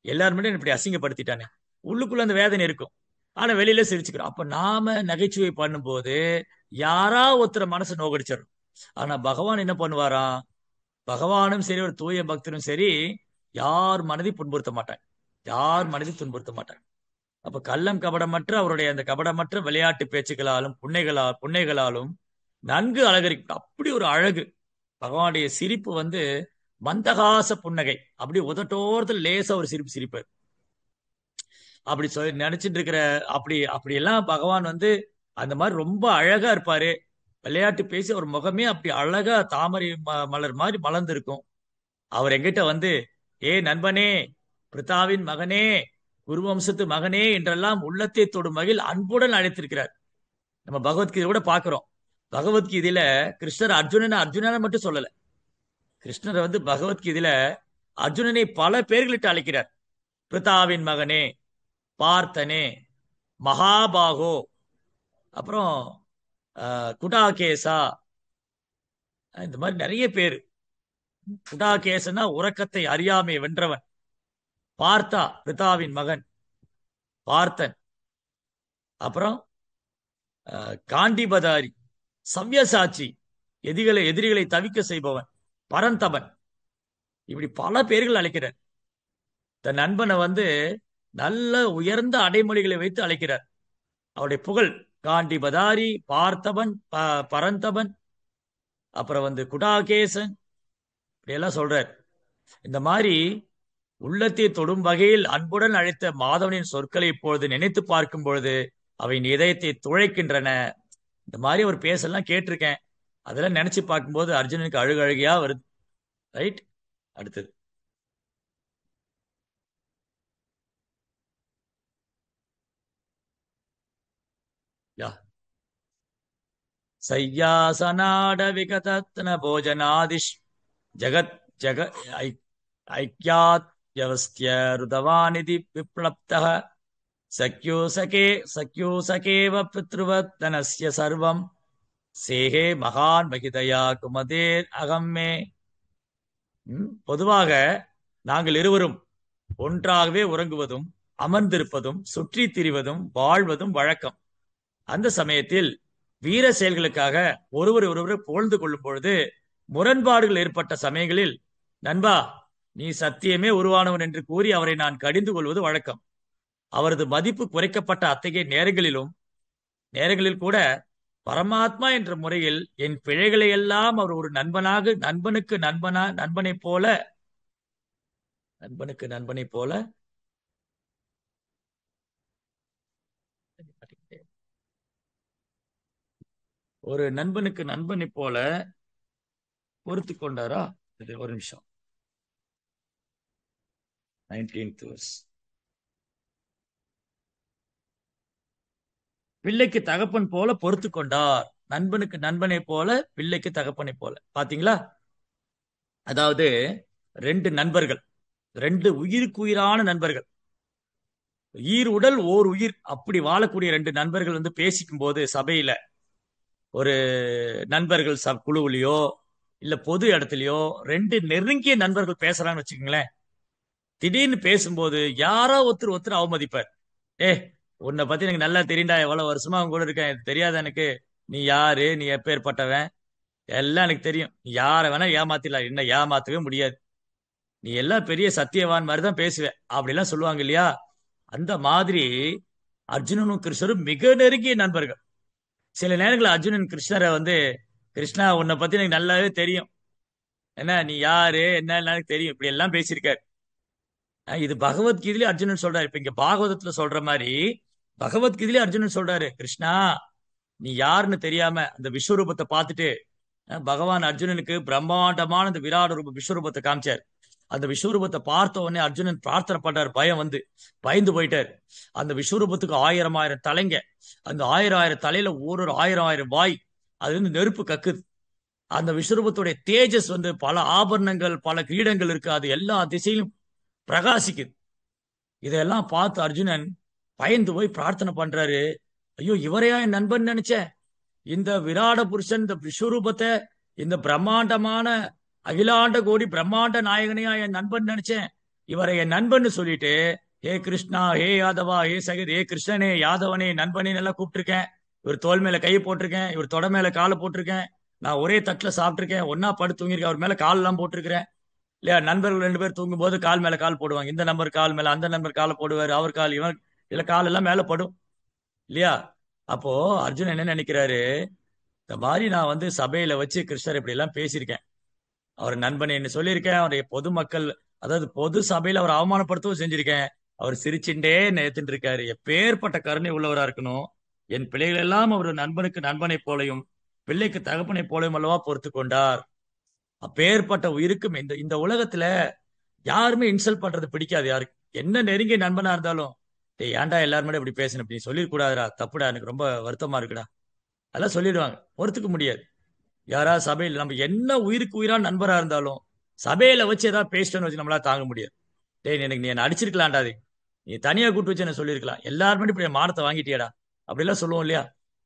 எல்லாரும் முன்னாடி இப்படி அசிங்கப்படுத்திட்டானே. உள்ளுக்குள்ள அந்த வேதனை இருக்கும். ஆனா வெளியில சிரிச்சுக்கிறோம். அப்ப நாம நகைச்சுவை பண்ணும்போது யாரா ஒருத்தர் மனசு நோகடிச்சிடும். ஆனா பகவான் என்ன பண்ணுவாராம்? பகவானும் சரி, ஒரு தூய பக்தரும் சரி, யார் மனதையும் புண்படுத்த மாட்டாங்க. யார் மனதையும் துன்புறுத்த மாட்டாங்க. அப்ப கள்ளம் கபடமற்ற அவருடைய அந்த கபடமற்ற விளையாட்டு பேச்சுகளாலும் புன்னைகளாலும் நன்கு அலங்கரிக்கும். அப்படி ஒரு அழகு. பகவானுடைய சிரிப்பு வந்து மந்தகாச புன்னகை. அப்படி உதட்டோரத்தில் லேசா ஒரு சிரிப்பு சிரிப்பார். அப்படி சொல்லி நினைச்சிட்டு இருக்கிற அப்படி அப்படியெல்லாம் பகவான் வந்து அந்த மாதிரி ரொம்ப அழகா இருப்பாரு. விளையாட்டு பேசி அவர் முகமே அப்படி அழகா தாமரை மலர் மாதிரி மலர்ந்து இருக்கும். அவர் எங்கிட்ட வந்து, ஏ நண்பனே, பிரித்தாவின் மகனே, குருவம்சத்து மகனே என்றெல்லாம் உள்ளத்தை தொடும் வகையில் அன்புடன் அழைத்திருக்கிறார். நம்ம பகவத்கீதை கூட பாக்குறோம். பகவத்கீதையில கிருஷ்ணர் அர்ஜுனனை மட்டும் சொல்லல. கிருஷ்ணரை வந்து பகவத்கீதையில அர்ஜுனனை பல பேர்களிட்டு அழைக்கிறார். பிரித்தாவின் மகனே, பார்த்தனே, மகாபாகோ, அப்புறம் குடாகேசா, இந்த மாதிரி நிறைய பேர். குடாகேசனா உறக்கத்தை அறியாமை வென்றவன். பார்த்தா பிரித்தாவின் மகன் பார்த்தன். அப்புறம் காண்டிபதாரி, சவ்யசாட்சி, எதிரிகளை தவிக்க செய்பவன், பரந்தபன். இப்படி பல பேர்கள் அழைக்கிறார். தன் நண்பனை வந்து நல்ல உயர்ந்த அடைமொழிகளை வைத்து அழைக்கிறார். அவருடைய புகழ் காண்டிபதாரி, பார்த்தவன், பரந்தபன், அப்புறம் வந்து குடாகேசன், இப்படியெல்லாம் சொல்றார். இந்த மாதிரி உள்ளத்தை தொடும் வகையில் அன்புடன் அழைத்த மாதவனின் சொற்களை இப்பொழுது நினைத்து பார்க்கும் பொழுது அவை இதயத்தை துளைக்கின்றன. இந்த மாதிரி ஒரு பேசலாம் கேட்டிருக்கேன். அதெல்லாம் நினைச்சு பார்க்கும்போது அர்ஜுனனுக்கு அழுகையா வருது. ரைட். அடுத்தது யா சய்யாசனாட விகதத்ன போஜனாதிஷ் ஜகத் ஜக ஐக்கியாத் யவஸ்திய ருதவானிதி விப்ளப்தः சக்யூசகேவ பித்ருவத்தனஸ்ய சர்வம் சேகே மகான் மகிதயா குமதேர் அகம்மே. பொதுவாக நாங்கள் இருவரும் ஒன்றாகவே உறங்குவதும் அமர்ந்திருப்பதும் சுற்றி திரிவதும் வாழ்வதும் வழக்கம். அந்த சமயத்தில் வீர செயல்களுக்காக ஒருவர் புகழ்ந்து கொள்ளும் பொழுது முரண்பாடுகள் ஏற்பட்ட சமயங்களில், நண்பா, நீ சத்தியமே உருவானவன் என்று கூறி அவரை நான் கடிந்து கொள்வது வழக்கம். அவரது மதிப்பு குறைக்கப்பட்ட அத்தகைய நேரங்களில் கூட பரமாத்மா என்ற முறையில் என் பிழைகளை எல்லாம் அவர் ஒரு நண்பனைப் போல ஒரு நண்பனைப் போல பொறுத்து கொண்டாரா? ஒரு நிமிஷம். 19th verse. பிள்ளைக்கு தகப்பன் போல பொறுத்து கொண்டார். நண்பனை போல, பிள்ளைக்கு தகப்பனை போல. பாத்தீங்களா? அதாவது 2 நண்பர்கள், 2 உயிருக்கு உயிரான நண்பர்கள், உடல் ஓர் உயிர், அப்படி வாழக்கூடிய 2 நண்பர்கள் வந்து பேசிக்கும் போது சபையில ஒரு நண்பர்கள் குழுவிலையோ இல்ல பொது இடத்துலயோ 2 நெருங்கிய நண்பர்கள் பேசுறான்னு வச்சுக்கோங்களேன். திடீர்னு பேசும்போது யாரோ ஒருத்தர் அவமதிப்பார். ஏ, உன்னை பத்தி எனக்கு நல்லா தெரியுண்டா, எவ்வளவு வருஷமா அவங்க கூட இருக்கேன், இது தெரியாத எனக்கு? நீ யாரு, நீ எப்பேற்பட்டவன், எல்லாம் எனக்கு தெரியும். நீ யாரை வேணா ஏமாத்திடலாம், என்ன ஏமாத்தவே முடியாது. நீ எல்லாம் பெரிய சத்தியவான் மாதிரி தான் பேசுவ, அப்படிலாம் சொல்லுவாங்க இல்லையா? அந்த மாதிரி அர்ஜுனனும் கிருஷ்ணரும் மிக நெருங்கிய நண்பர்கள். சில நேரங்களில் அர்ஜுனன் கிருஷ்ணரை வந்து, கிருஷ்ணா, உன்னை பத்தி எனக்கு நல்லாவே தெரியும், என்ன நீ யாரு என்ன எனக்கு தெரியும், இப்படி எல்லாம் பேசியிருக்காரு. இது பகவத்கீதையிலே அர்ஜுனன் சொல்றாரு. இப்ப இங்க பாகவதத்துல சொல்ற மாதிரி பகவத்கீதையிலே அர்ஜுனன் சொல்றாரு, கிருஷ்ணா, நீ யாருன்னு தெரியாம அந்த விஸ்வரூபத்தை பார்த்துட்டு பகவான் அர்ஜுனனுக்கு பிரம்மாண்டமான அந்த விராட ரூப விஸ்வரூபத்தை காமிச்சார். அந்த விஸ்வரூபத்தை பார்த்த உடனே அர்ஜுனன் பிரார்த்தனை பண்றாரு, பயம் வந்து பயந்து போயிட்டாரு. அந்த விஸ்வரூபத்துக்கு ஆயிரம் ஆயிரம் தலைங்க, அந்த ஆயிரம் ஆயிரம் தலையில ஒரு ஒரு ஆயிரம் ஆயிரம் வாய், அது வந்து நெருப்பு கக்குது. அந்த விஸ்வரூபத்துடைய தேஜஸ் வந்து பல ஆபரணங்கள் பல கிரீடங்கள் இருக்கு, அது எல்லா திசையிலும் பிரகாசிக்குது. இதெல்லாம் பார்த்து அர்ஜுனன் பயந்து போய் பிரார்த்தனை பண்றாரு, ஐயோ இவரையா என் நண்பன் நினைச்சேன், இந்த விராட புருஷன் இந்த விஸ்வரூபத்தை இந்த பிரம்மாண்டமான அகிலாண்ட கோடி பிரம்மாண்ட நாயகனையா என் நண்பன் நினைச்சேன், இவரை என் நண்பன் சொல்லிட்டு ஹே கிருஷ்ணா ஹே யாதவா ஹே சகித் ஹே கிருஷ்ணனே யாதவனே நண்பனே எல்லாம் கூப்பிட்டுருக்கேன். இவர் தோல் மேல கையை போட்டிருக்கேன், இவர் தொட மேல காலை போட்டிருக்கேன், நான் ஒரே தட்டுல சாப்பிட்டிருக்கேன், ஒன்னா படுத்து தூங்கியிருக்கேன், அவர் மேல கால் எல்லாம் போட்டிருக்கிறேன் இல்லையா. நண்பர்கள் ரெண்டு பேர் தூங்கும் போது கால் மேல கால் போடுவாங்க, இந்த நம்பர் கால் மேல அந்த நம்பர் காலை போடுவாரு, அவர் கால் இவன் இல்ல கால் எல்லாம் மேல படும் இல்லையா. அப்போ அர்ஜுன் என்ன நினைக்கிறாரு, இந்த மாதிரி நான் வந்து சபையில வச்சு கிருஷ்ணர் இப்படி எல்லாம் பேசியிருக்கேன், அவர் நண்பன் என்ன சொல்லியிருக்கேன், அவருடைய பொதுமக்கள் அதாவது பொது சபையில அவர் அவமானப்படுத்தவும் செஞ்சிருக்கேன், அவர் சிரிச்சுட்டே நேத்துட்டு இருக்காரு, எப்பேற்பட்ட கருணை உள்ளவரா இருக்கணும், என் பிள்ளைகள் எல்லாம் அவர் நண்பனுக்கு நண்பனை போலையும் பிள்ளைக்கு தகப்பனை போலையும் அல்லவா பொறுத்து கொண்டார். அப்பேற்பட்ட உயிருக்கும் இந்த இந்த உலகத்துல யாருமே இன்சல்ட் பண்றது பிடிக்காது யாருக்கு, என்ன நெருங்கிய நண்பனா இருந்தாலும் டேய் ஏன்டா எல்லாருமே இப்படி பேசணும் அப்படி சொல்லிடக்கூடாதுடா, தப்புடா, எனக்கு ரொம்ப வருத்தமா இருக்குடா, அதெல்லாம் சொல்லிடுவாங்க, பொறுத்துக்க முடியாது. யாராவது சபையில் நம்ம என்ன உயிருக்கு உயிரான நண்பரா இருந்தாலும் சபையில வச்சு ஏதாவது பேசிட்டோன்னு வச்சு நம்மளால தாங்க முடியாது. டேய் எனக்கு நீ என்ன அடிச்சிருக்கலாம்டாது, நீ தனியா கூட்டு வச்சு என்ன சொல்லியிருக்கலாம், எல்லாருமே இப்படி என் மானத்தை வாங்கிட்டியடா அப்படிலாம் சொல்லுவோம் இல்லையா.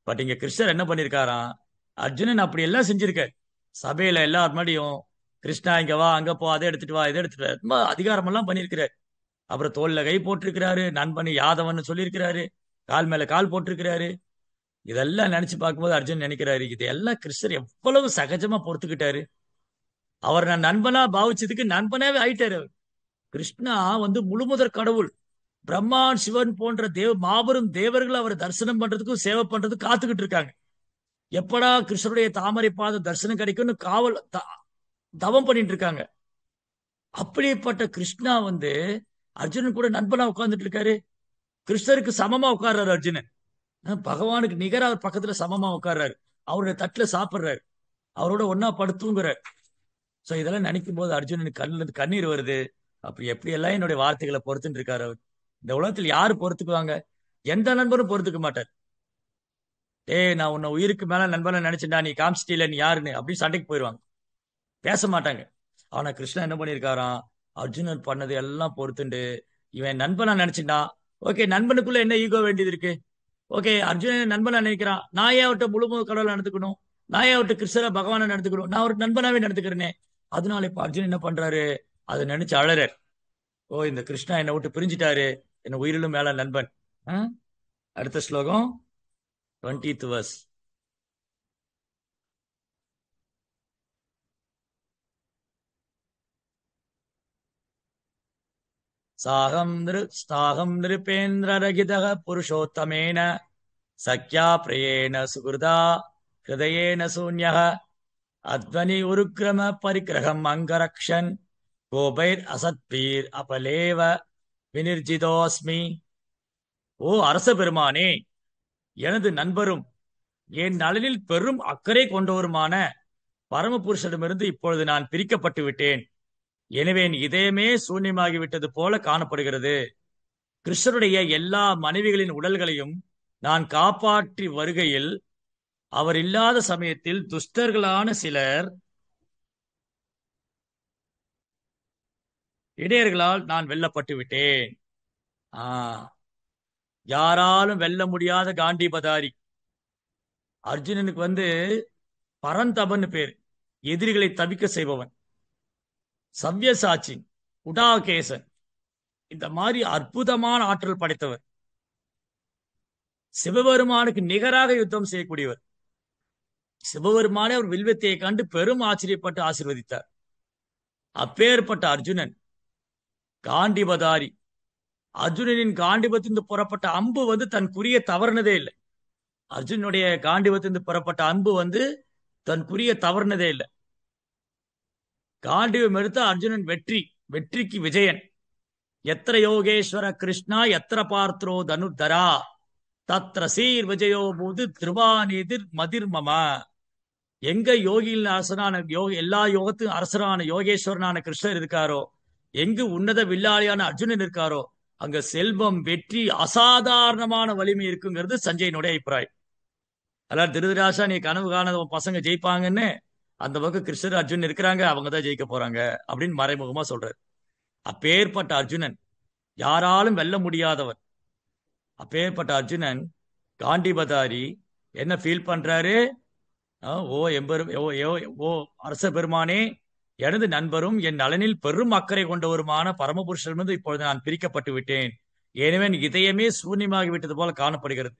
பட் இங்க கிருஷ்ணர் என்ன பண்ணிருக்காராம், அர்ஜுனன் அப்படி எல்லாம் செஞ்சிருக்காரு. சபையில எல்லார் முன்னாடியும் கிருஷ்ணா இங்க வா அங்க போ அதை எடுத்துட்டு வா இதை எடுத்துட்டு வா ரொம்ப அதிகாரம் எல்லாம் பண்ணியிருக்கிறாரு. அப்புறம் தோல்ல கை போட்டிருக்கிறாரு, நண்பனை யாதவன் சொல்லியிருக்கிறாரு, கால் மேல கால் போட்டிருக்கிறாரு. இதெல்லாம் நினைச்சு பார்க்கும்போது அர்ஜுன் நினைக்கிறாரு, இதெல்லாம் கிருஷ்ணர் எவ்வளவு சகஜமா பொறுத்துக்கிட்டாரு, அவர் நான் நண்பனா பாவிச்சதுக்கு நண்பனாவே ஆயிட்டாரு அவர். கிருஷ்ணா வந்து முழுமுதற் கடவுள், பிரம்மான் சிவன் போன்ற மாபெரும் தேவர்கள் அவர் தரிசனம் பண்றதுக்கும் சேவை பண்றதுக்கும் காத்துக்கிட்டு இருக்காங்க. எப்படா கிருஷ்ணருடைய தாமரை பாத தரிசனம் கிடைக்கும்னு காவல் தவம் பண்ணிட்டு இருக்காங்க. அப்படிப்பட்ட கிருஷ்ணா வந்து அர்ஜுனன் கூட நண்பனா உட்கார்ந்துட்டு இருக்காரு, கிருஷ்ணருக்கு சமமா உட்கார்றாரு அர்ஜுனன், பகவானுக்கு நிகரா அவர் பக்கத்துல சமமா உட்கார்றாரு, அவருடைய தட்டுல சாப்பிடுறாரு, அவரோட ஒன்னா படுத்துங்கிறார். சோ இதெல்லாம் நினைக்கும் போது அர்ஜுனனுக்கு கண்ணுல இருந்து கண்ணீர் வருது. அப்படி எப்படி எல்லாம் என்னுடைய வார்த்தைகளை பொறுத்துட்டு இருக்காரு அவர். இந்த உலகத்தில் யாரு பொறுத்துக்குவாங்க, எந்த நண்பரும் பொறுத்துக்க மாட்டார். ஏய் நான் உன்னை உயிருக்கு மேல நண்பனை நினைச்சேன்டா, நீ காமிச்சிட்டீல நீ யாருன்னு அப்படின்னு சண்டைக்கு போயிடுவாங்க, பேச மாட்டாங்க. ஆனா கிருஷ்ணன் என்ன பண்ணிருக்காராம், அர்ஜுனன் பண்ணது எல்லாம் பொறுத்துண்டு இவன் நண்பனா நினைச்சுட்டா, ஓகே நண்பனுக்குள்ள என்ன ஈகோ வேண்டியது இருக்கு, ஓகே அர்ஜுனன் நண்பனா நினைக்கிறான், நான் ஏன் அவர்கிட்ட முழு கடவுளை நடந்துக்கணும், நான் ஏன் அவர்கிட்ட கிருஷ்ணரை பகவானை நடந்துக்கணும், நான் ஒரு நண்பனாவே நடந்துக்கிறேனே. அதனால இப்ப அர்ஜுனன் என்ன பண்றாரு, அதை நினைச்சு அழறார், ஓ இந்த கிருஷ்ணா என்னை விட்டு பிரிஞ்சுட்டாரு, என்ன உயிரிலும் மேல நண்பன். அடுத்த ஸ்லோகம் 20th verse. சாகம் நிருபேந்திர ரகிதः புருஷோத்தமேன சக்யா பிரயேண சுகிருதா ஹிருதயேன சூன்யः அத்வனி உருக்ரம பரிக்கிரகம் அங்கரக்ஷன் கோபைர் அசத்பீர் அபலேவ வினிர்ஜிதோஸ்மி. ஓ அரச பெருமானே, எனது நண்பரும் என் நலனில் பெரும் அக்கறை கொண்டவருமான பரமபுருஷனிடமிருந்து இப்பொழுது நான் பிரிக்கப்பட்டு விட்டேன், எனவே என் இதயமே சூன்யமாகிவிட்டது போல காணப்படுகிறது. கிருஷ்ணருடைய எல்லா மனைவிகளின் உடல்களையும் நான் காப்பாற்றி வருகையில் அவர் இல்லாத சமயத்தில் துஷ்டர்களான சிலர் இடையர்களால் நான் வெல்லப்பட்டு விட்டேன். யாராலும் வெல்ல முடியாத காண்டிபதாரி அர்ஜுனனுக்கு வந்து பரந்தபன் பேர், எதிரிகளை தவிக்க செய்பவன், சவ்யசாச்சி, உடாகேசன், இந்த மாதிரி அற்புதமான ஆற்றல் படைத்தவர், சிவபெருமானுக்கு நிகராக யுத்தம் செய்யக்கூடியவர். சிவபெருமானே அவர் வில்வத்தையை கண்டு பெரும் ஆச்சரியப்பட்டு ஆசீர்வதித்தார். அப்பேற்பட்ட அர்ஜுனன் காண்டிபதாரி, அர்ஜுனனின் காண்டிபத்திலிருந்து புறப்பட்ட அம்பு வந்து தன் குறிய தவறுனதே இல்லை. அர்ஜுனுடைய காண்டிபத்திலிருந்து புறப்பட்ட அம்பு வந்து தன் குறிய தவறுனதே இல்லை. காண்டிபம் எடுத்த அர்ஜுனன் வெற்றிக்கு விஜயன். எத்திர யோகேஸ்வர கிருஷ்ணா எத்திர பார்த்தரோ தனுர்தரா தத்ர சீர் விஜயோ போது திருவானீதிர் மதிர்மம. எங்க யோகியின் அரசனான எல்லா யோகத்துக்கும் அரசரான யோகேஸ்வரனான கிருஷ்ணர் இருக்காரோ எங்கு உன்னத வில்லாளியான அர்ஜுனன் இருக்காரோ அங்க செல்வம், வெற்றி, அசாதாரணமான வலிமை இருக்குங்கிறது சஞ்சயனுடைய அபிப்பிராயம். அதாவது திருதராஷா, நீ கனவு காணாத உன் பசங்க ஜெயிப்பாங்கன்னு, அந்த பக்கம் கிருஷ்ணர் அர்ஜுன் இருக்கிறாங்க, அவங்க தான் ஜெயிக்க போறாங்க அப்படின்னு மறைமுகமா சொல்றாரு. அப்பேற்பட்ட அர்ஜுனன் யாராலும் வெல்ல முடியாதவன். அப்பேற்பட்ட அர்ஜுனன் காண்டிபதாரி என்ன ஃபீல் பண்றாரு? ஓ எம்பெரும் ஓ ஓ அரச பெருமானே, எனது நண்பரும் என் நலனில் பெரும் அக்கறை கொண்டவருமான பரமபுருஷரிலிருந்து இப்பொழுது நான் பிரிக்கப்பட்டு விட்டேன். எனவே என் இதயமே சூன்யமாகி விட்டது போல காணப்படுகிறது.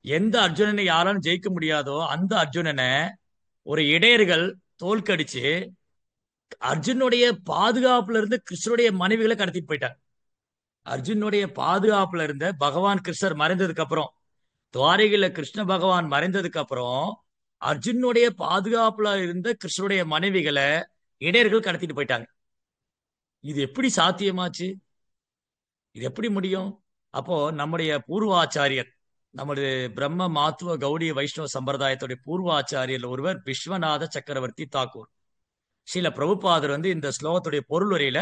எந்த அர்ஜுனனை யாராலும் ஜெயிக்க முடியாதோ அந்த அர்ஜுனனை ஒரு இடையர்கள் தோல்கடிச்சு அர்ஜுனுடைய பாதுகாப்புல இருந்து கிருஷ்ணனுடைய மனைவிகளை கடத்திட்டு போயிட்டாங்க. அர்ஜுனுடைய பாதுகாப்புல இருந்த பகவான் கிருஷ்ணர் மறைந்ததுக்கு அப்புறம், துவாரகையில கிருஷ்ண பகவான் மறைந்ததுக்கு அப்புறம் அர்ஜுனுடைய பாதுகாப்புல இருந்த கிருஷ்ணனுடைய மனைவிகளை இடையர்கள் கடத்திட்டு போயிட்டாங்க. இது எப்படி சாத்தியமாச்சு? இது எப்படி முடியும்? அப்போ நம்முடைய பூர்வாச்சாரியர், நமது பிரம்ம மாத்துவ கௌடிய வைஷ்ணவ சம்பிரதாயத்துடைய பூர்வாச்சாரியர் ஒருவர் விஸ்வநாத சக்கரவர்த்தி தாக்கூர். ஸ்ரீல பிரபுபாதர் இந்த ஸ்லோகத்துடைய பொருள் உரையில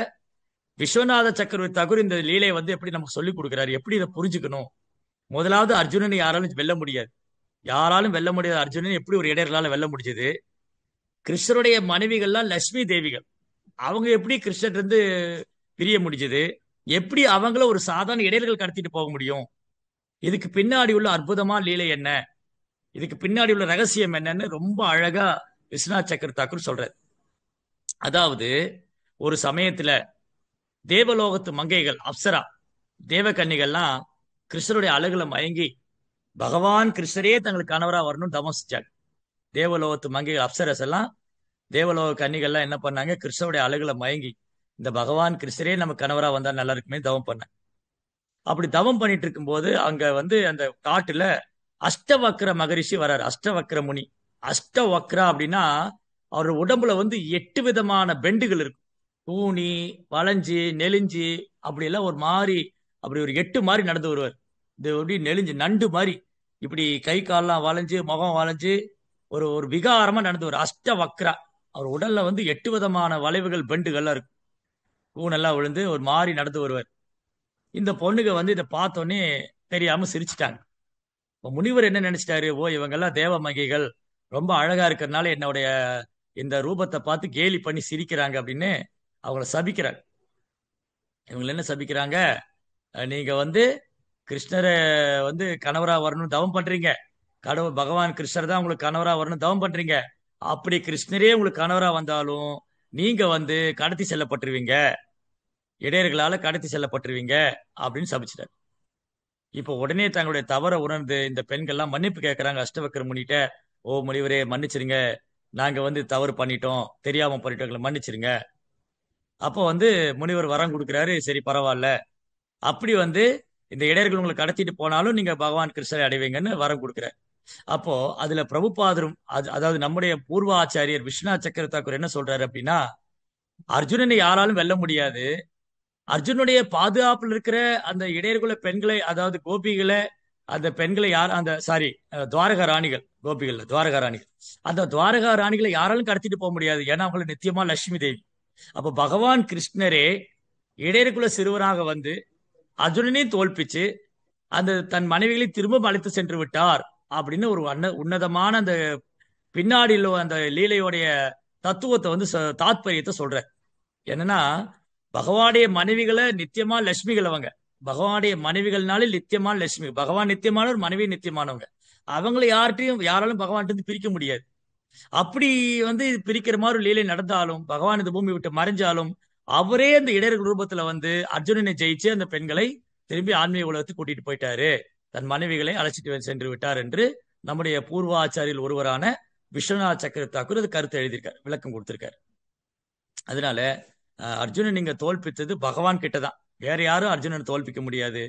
விஸ்வநாத சக்கரவர்த்தி தாக்கூர் இந்த லீலையை எப்படி நமக்கு சொல்லிக் கொடுக்கிறாரு, எப்படி இதை புரிஞ்சுக்கணும். முதலாவது, அர்ஜுனனை யாராலும் வெல்ல முடியாது. யாராலும் வெல்ல முடியாத அர்ஜுனன் எப்படி ஒரு இடையர்களால வெல்ல முடிஞ்சது? கிருஷ்ணருடைய மனைவிகள்லாம் லட்சுமி தேவிகள், அவங்க எப்படி கிருஷ்ணர் இருந்து பிரிய முடிஞ்சது? எப்படி அவங்கள ஒரு சாதாரண இடையர்கள் கடத்திட்டு போக முடியும்? இதுக்கு பின்னாடி உள்ள அற்புதமா லீலை என்ன, இதுக்கு பின்னாடி உள்ள ரகசியம் என்னன்னு ரொம்ப அழகா விஸ்வநாத் சக்கர தாக்கூர் சொல்றாரு. அதாவது, ஒரு சமயத்துல தேவலோகத்து மங்கைகள், அப்சரா தேவகன்னிகள்லாம் கிருஷ்ணருடைய அழகுல மயங்கி பகவான் கிருஷ்ணரே தங்களுக்கு கணவரா வரணும்னு தவம் செஞ்சாங்க. தேவலோகத்து மங்கைகள் அப்சரஸ் எல்லாம், தேவலோக கன்னிகள்லாம் என்ன பண்ணாங்க? கிருஷ்ணருடைய அழகுல மயங்கி இந்த பகவான் கிருஷ்ணரே நம்ம கணவரா வந்தா நல்லா இருக்குமே தவம் பண்ணாங்க. அப்படி தவம் பண்ணிட்டு இருக்கும்போது அங்க அந்த காட்டுல அஷ்டவக்ர மகரிஷி வர்றாரு. அஷ்டவக்ர முனி. அஷ்டவக்ரா அப்படின்னா அவர் உடம்புல 8 விதமான பெண்டுகள் இருக்கும். கூனி, வளைஞ்சு, நெலிஞ்சு, அப்படி எல்லாம் ஒரு மாதிரி, அப்படி ஒரு 8 மாதிரி நடந்து வருவார். இது எப்படி நெலிஞ்சு நண்டு மாதிரி, இப்படி கை கால்லாம் வளைஞ்சு, முகம் வளைஞ்சு, ஒரு ஒரு விகாரமா நடந்து வரும். அஷ்டவக்ரா. அவர் உடல்ல 8 விதமான வளைவுகள், பெண்டுகள்லாம் இருக்கும். கூனெல்லாம் விழுந்து ஒரு மாதிரி நடந்து வருவார். இந்த பொண்ணுங்க இதை பார்த்தோன்னே தெரியாம சிரிச்சிட்டாங்க. முனிவர் என்ன நினைச்சிட்டாரு? ஓ, இவங்கெல்லாம் தேவ மகிகள், ரொம்ப அழகா இருக்கிறதுனால என்னுடைய இந்த ரூபத்தை பார்த்து கேலி பண்ணி சிரிக்கிறாங்க அப்படின்னு அவங்கள சபிக்கிறாங்க. இவங்க என்ன சபிக்கிறாங்க? நீங்க கிருஷ்ணரை கணவரா வரணும் தவம் பண்றீங்க, கடவுள் பகவான் கிருஷ்ணர் தான் உங்களுக்கு கணவரா வரணும் தவம் பண்றீங்க. அப்படி கிருஷ்ணரே உங்களுக்கு கணவரா வந்தாலும் நீங்க கடத்தி செல்லப்பட்டுருவீங்க, இடையர்களால கடத்தி செல்லப்பட்டுருவீங்க அப்படின்னு சபிச்சிட்டாரு. இப்போ உடனே தங்களுடைய தவறை உணர்ந்து இந்த பெண்கள்லாம் மன்னிப்பு கேட்கறாங்க அஷ்டவக்கர முனிட்ட. ஓ முனிவரே, மன்னிச்சிருங்க, நாங்க தவறு பண்ணிட்டோம், தெரியாம பண்ணிட்டோம், மன்னிச்சிருங்க. அப்போ முனிவர் வரம் கொடுக்குறாரு. சரி, பரவாயில்ல, அப்படி இந்த இடையர்கள் உங்களை கடத்திட்டு போனாலும் நீங்க பகவான் கிருஷ்ணரை அடைவீங்கன்னு வரம் கொடுக்குறாரு. அப்போ அதுல பிரபுபாதரும் அதாவது நம்முடைய பூர்வ ஆச்சாரியர் விஸ்வநாத் சக்கர தாக்கூர் என்ன சொல்றாரு அப்படின்னா, அர்ஜுனனை யாராலும் வெல்ல முடியாது. அர்ஜுனுடைய பாதுகாப்புல இருக்கிற அந்த இடையர்குல பெண்களை, அதாவது கோபிகளை, அந்த பெண்களை யார், அந்த சாரி துவாரகா ராணிகள், கோபிகள் துவாரகா ராணிகள், அந்த துவாரகா ராணிகளை யாராலும் கடத்திட்டு போக முடியாது. ஏன்னா அவங்களை நித்தியமா லட்சுமி தேவி. அப்ப பகவான் கிருஷ்ணரே இடையர்குல சிறுவராக அர்ஜுனனையும் தோல்பிச்சு அந்த தன் மனைவிகளை திரும்ப அழைத்து சென்று விட்டார் அப்படின்னு ஒரு உன்னதமான அந்த பின்னாடியில் அந்த லீலையோடைய தத்துவத்தை தாத்பரியத்தை சொல்ற. என்னன்னா, பகவானுடைய மனைவிகளை நித்தியமா லட்சுமிகள் அவங்க. பகவானுடைய மனைவிகள்னாலே நித்தியமா லட்சுமி. பகவான் நித்தியமானவர், மனைவி நித்தியமானவங்க. அவங்களை யாராலும் பகவான் பிரிக்க முடியாது. அப்படி பிரிக்கிற மாதிரி ஒரு லீலை நடந்தாலும், பகவான் இந்த பூமி விட்டு மறைஞ்சாலும், அவரே அந்த இடையர்கள் ரூபத்துல அர்ஜுனனை ஜெயிச்சு அந்த பெண்களை திரும்பி ஆன்மீக உலகத்துக்கு கூட்டிட்டு போயிட்டாரு, தன் மனைவிகளை அழைச்சிட்டு சென்று விட்டார் என்று நம்முடைய பூர்வாச்சாரியில் ஒருவரான விஸ்வநாத் சக்கர தாக்கூர் அது கருத்து எழுதியிருக்காரு, விளக்கம் கொடுத்திருக்காரு. அதனால அர்ஜுனன் நீங்க தோல்பித்தது பகவான் கிட்டதான், வேற யாரும் அர்ஜுனன் தோல்பிக்க முடியாது,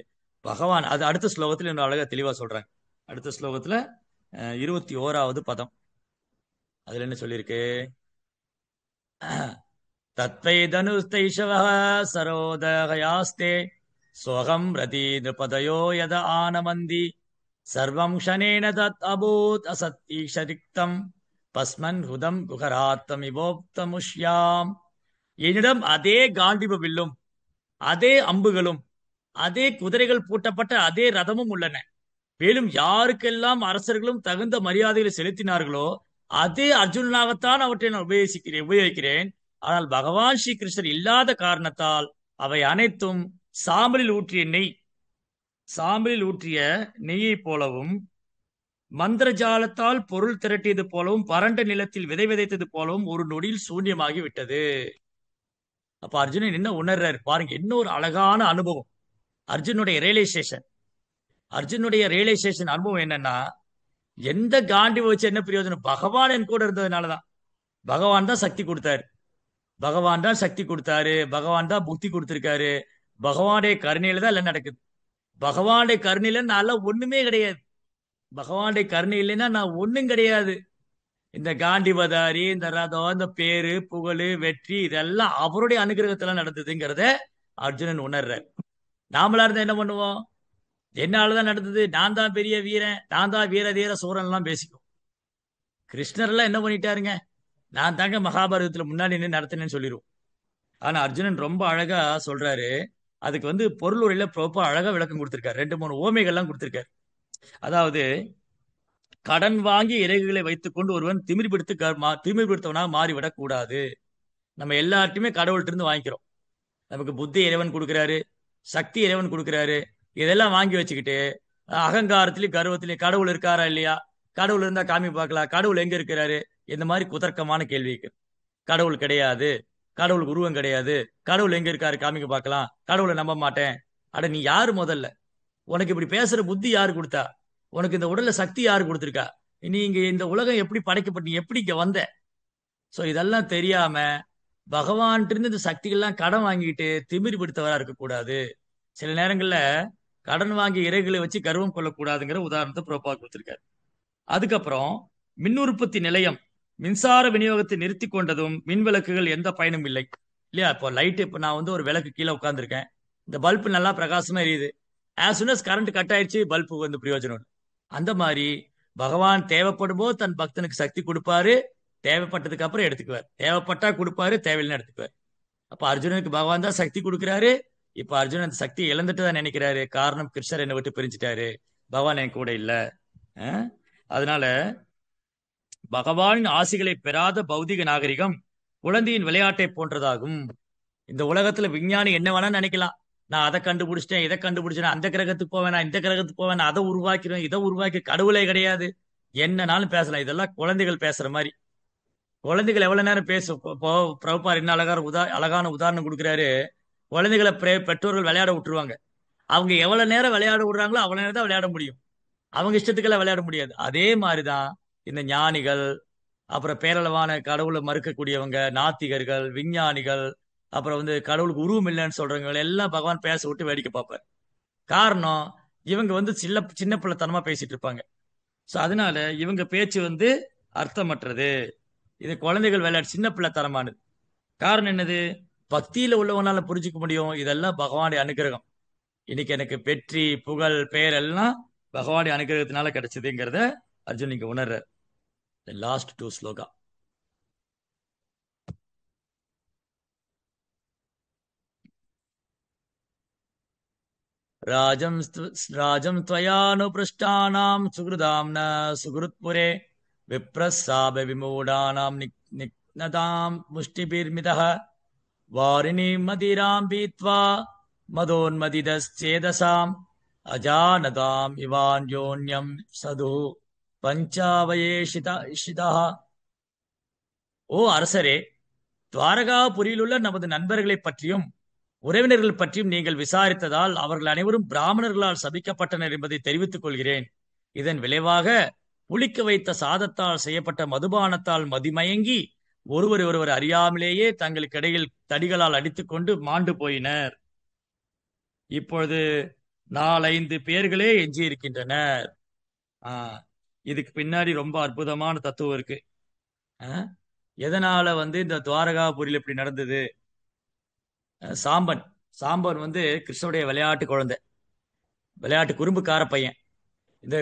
பகவான். அது அடுத்த ஸ்லோகத்துல இன்னும் அழகா தெளிவா சொல்றாங்க. அடுத்த ஸ்லோகத்துல 21வது பதம், அதுல என்ன சொல்லியிருக்கு? தத்வை தனுஸ்தைஷவஹ சரோதயாஸ்தே சோகம் ரதி நிருபதயோ யத ஆனமந்தி சர்வம் க்ஷணேன தத் அபூத் அசத்தீஷரிக்தம் பஸ்மன் ஹுதம் குஹராத்தம் இவோக்தமுஷ்யாம். என்னிடம் அதே காண்டிப வில்லும் அதே அம்புகளும் அதே குதிரைகள் பூட்டப்பட்ட அதே ரதமும் உள்ளன. மேலும் யாருக்கெல்லாம் அரசர்களும் தகுந்த மரியாதைகளை செலுத்தினார்களோ அதே அர்ஜுனனாகத்தான் அவற்றை நான் உபயோகிக்கிறேன். ஆனால் பகவான் ஸ்ரீ கிருஷ்ணர் இல்லாத காரணத்தால் அவை அனைத்தும் சாம்பலில் ஊற்றிய நெய், சாம்பலில் ஊற்றிய நெய்யை போலவும், மந்திரஜாலத்தால் பொருள் திரட்டியது போலவும், வறண்ட நிலத்தில் விதை விதைத்தது போலவும் ஒரு நொடியில் சூன்யமாகி விட்டது. அப்ப அர்ஜுனன் என்ன உணர்றாரு பாருங்க, என்ன ஒரு அழகான அனுபவம். அர்ஜுனுடைய ரியலைசேஷன், அர்ஜுனுடைய ரியலைசேஷன் அனுபவம் என்னன்னா, எந்த காண்டி வச்சு என்ன பிரயோஜனம், பகவான் என் கூட இருந்ததுனாலதான். பகவான் தான் சக்தி கொடுத்தாரு, பகவான் தான் சக்தி கொடுத்தாரு, பகவான் தான் புத்தி கொடுத்திருக்காரு. பகவானுடைய கருணையில தான் எல்லாம் நடக்குது. பகவானுடைய கருணையில நான் ஒண்ணுமே கிடையாது. பகவானுடைய கருணை இல்லைன்னா நான் ஒண்ணும் கிடையாது. இந்த காண்டிபதாரி, இந்த ரதம், இந்த பேரு புகழு வெற்றி இதெல்லாம் அவருடைய அனுகிரகத்துல நடந்ததுங்கிறத அர்ஜுனன் உணர்றார். நாமளா இருந்தா என்ன பண்ணுவோம், என்னாலதான் நடந்தது, நான் தான் பெரிய வீரன், நான் தான் வீர தீர சூரன் எல்லாம் பேசிக்கும். கிருஷ்ணர் எல்லாம் என்ன பண்ணிட்டாருங்க, நான் தாங்க மகாபாரதத்துல முன்னாடி நின்று நடத்தினேன்னு சொல்லிடுவோம். ஆனா அர்ஜுனன் ரொம்ப அழகா சொல்றாரு. அதுக்கு பொருள் உரையில ப்ரோப்பா அழகா விளக்கம் கொடுத்திருக்காரு. 2 3 ஓமைகள்லாம் கொடுத்திருக்காரு. அதாவது, கடன் வாங்கி இறகுகளை வைத்துக் கொண்டு ஒருவன் திமிர் பிடித்தவனாக மாறிவிடக் கூடாது. நம்ம எல்லார்ட்டையுமே கடவுள்கிட்ட இருந்து வாங்கிக்கிறோம். நமக்கு புத்தி இறைவன் கொடுக்கிறாரு, சக்தி இறைவன் கொடுக்கிறாரு. இதெல்லாம் வாங்கி வச்சுக்கிட்டு அகங்காரத்திலையும் கர்வத்திலையும் கடவுள் இருக்காரா இல்லையா, கடவுள் இருந்தா காமி பார்க்கலாம், கடவுள் எங்க இருக்கிறாரு, இந்த மாதிரி குதர்க்கமான கேள்விக்கு கடவுள் கிடையாது, கடவுளுக்கு உருவம் கிடையாது, கடவுள் எங்க இருக்காரு காமிக்க பார்க்கலாம், கடவுளை நம்ப மாட்டேன். அட நீ யாரு முதல்ல, உனக்கு இப்படி பேசுற புத்தி யாரு கொடுத்தா, உனக்கு இந்த உடல்ல சக்தி யாரு கொடுத்துருக்கா, நீ இங்க இந்த உலகம் எப்படி படைக்கப்பட்ட, நீ எப்படி இங்க வந்த? சோ இதெல்லாம் தெரியாம பகவான்கிட்ட இருந்து இந்த சக்திகள்லாம் கடன் வாங்கிட்டு திமிரி பிடித்தவரா இருக்கக்கூடாது. சில நேரங்கள்ல கடன் வாங்கி இறைகளை வச்சு கர்வம் கொள்ளக்கூடாதுங்கிற உதாரணத்தை புரோபா கொடுத்திருக்காரு. அதுக்கப்புறம் மின் உற்பத்தி நிலையம் மின்சார விநியோகத்தை நிறுத்தி கொண்டதும் மின் விளக்குகள் எந்த பயனும் இல்லை இல்லையா. இப்போ லைட், இப்போ நான் ஒரு விளக்கு கீழே உட்காந்துருக்கேன், இந்த பல்பு நல்லா பிரகாசமா எரியுது. As soon as current cut ஆயிடுச்சு, பல்பு பிரயோஜனம் இல்லை. அந்த மாதிரி பகவான் தேவைப்படும் போது தன் பக்தனுக்கு சக்தி கொடுப்பாரு, தேவைப்பட்டதுக்கு அப்புறம் எடுத்துக்குவார், தேவைப்பட்டா கொடுப்பாரு, தேவையில்லைன்னு எடுத்துக்குவார். அப்ப அர்ஜுனனுக்கு பகவான் தான் சக்தி கொடுக்கிறாரு. இப்ப அர்ஜுனன் அந்த சக்தியை இழந்துட்டு தான் நினைக்கிறாரு. காரணம், கிருஷ்ணர் என்னை விட்டு பிரிஞ்சுட்டாரு, பகவான் என் கூட இல்ல. அதனால பகவானின் ஆசிகளை பெறாத பௌதிக நாகரிகம் குழந்தையின் விளையாட்டை போன்றதாகும். இந்த உலகத்துல விஞ்ஞானி என்ன வேணா நினைக்கலாம், நான் அதை கண்டுபிடிச்சிட்டேன், இதை கண்டுபிடிச்சேன், அந்த கிரகத்துக்கு போவேன், இந்த கிரகத்துக்கு போவேன், அதை உருவாக்கிறேன், இதை உருவாக்கி, கடவுளே கிடையாது, என்னன்னாலும் பேசலாம். இதெல்லாம் குழந்தைகள் பேசுற மாதிரி. குழந்தைகள் எவ்வளவு நேரம் பேசும். இப்போ பிரபுபார் என்ன அழகான உதாரணம் கொடுக்குறாரு. குழந்தைகளை பெற்றோர்கள் விளையாட விட்டுருவாங்க. அவங்க எவ்வளவு நேரம் விளையாட விடுறாங்களோ அவ்வளவு நேரம் தான் விளையாட முடியும், அவங்க இஷ்டத்துக்கெல்லாம் விளையாட முடியாது. அதே மாதிரிதான் இந்த ஞானிகள், அப்புறம் பேரளவான கடவுளை மறுக்கக்கூடியவங்க, நாத்திகர்கள், விஞ்ஞானிகள், அப்புறம் கடவுளுக்கு உருவம் இல்லைன்னு சொல்றவங்க எல்லாம் பகவான் பேச விட்டு வேடிக்கை பார்ப்பார். காரணம், இவங்க சின்ன சின்ன பிள்ளைத்தனமா பேசிட்டு இருப்பாங்க. ஸோ அதனால இவங்க பேச்சு அர்த்தமற்றது. இது குழந்தைகள் விளையாட்டு, சின்ன பிள்ளைத்தனமானது. காரணம் என்னது, பக்தியில உள்ளவனால புரிஞ்சுக்க முடியும், இதெல்லாம் பகவானுடைய அனுகிரகம். இன்னைக்கு எனக்கு வெற்றி புகழ் பெயர் எல்லாம் பகவானுடைய அனுகிரகத்தினால கிடைச்சதுங்கிறத அர்ஜுன் இங்க உணர்ற. லாஸ்ட் 2 ஸ்லோகா. ராஜம் त्वयानुपृष्टानां सुहृदां न सुहृत्पुरे विप्रस्साभ विमूढानां निघ्नतां मुष्टिभिर्मितः वारिणीं मदिरां पीत्वा मदोन्मदितश्चेदसाम् अजानताम् इवान्योन्यं सदु பஞ்சாவயேஷிதா. ஓ அரசரே, துவாரகாபுரியில் உள்ள நமது நண்பர்களை பற்றியும் உறவினர்கள் பற்றியும் நீங்கள் விசாரித்ததால் அவர்கள் அனைவரும் பிராமணர்களால் சபிக்கப்பட்டனர் என்பதை தெரிவித்துக் கொள்கிறேன். இதன் விளைவாக புளிக்க வைத்த சாதத்தால் செய்யப்பட்ட மதுபானத்தால் மதிமயங்கி ஒருவர் அறியாமலேயே தங்களுக்கு இடையில் தடிகளால் அடித்துக்கொண்டு மாண்டு போயினர். இப்பொழுது 4-5 பேர்களே எஞ்சி இருக்கின்றனர். இதுக்கு பின்னாடி ரொம்ப அற்புதமான தத்துவம் இருக்கு. எதனால இந்த துவாரகாபுரியில் இப்படி நடந்தது? சாம்பன் கிருஷ்ணனுடைய விளையாட்டு குழந்தை, விளையாட்டு குறும்புக்கார பையன். இந்த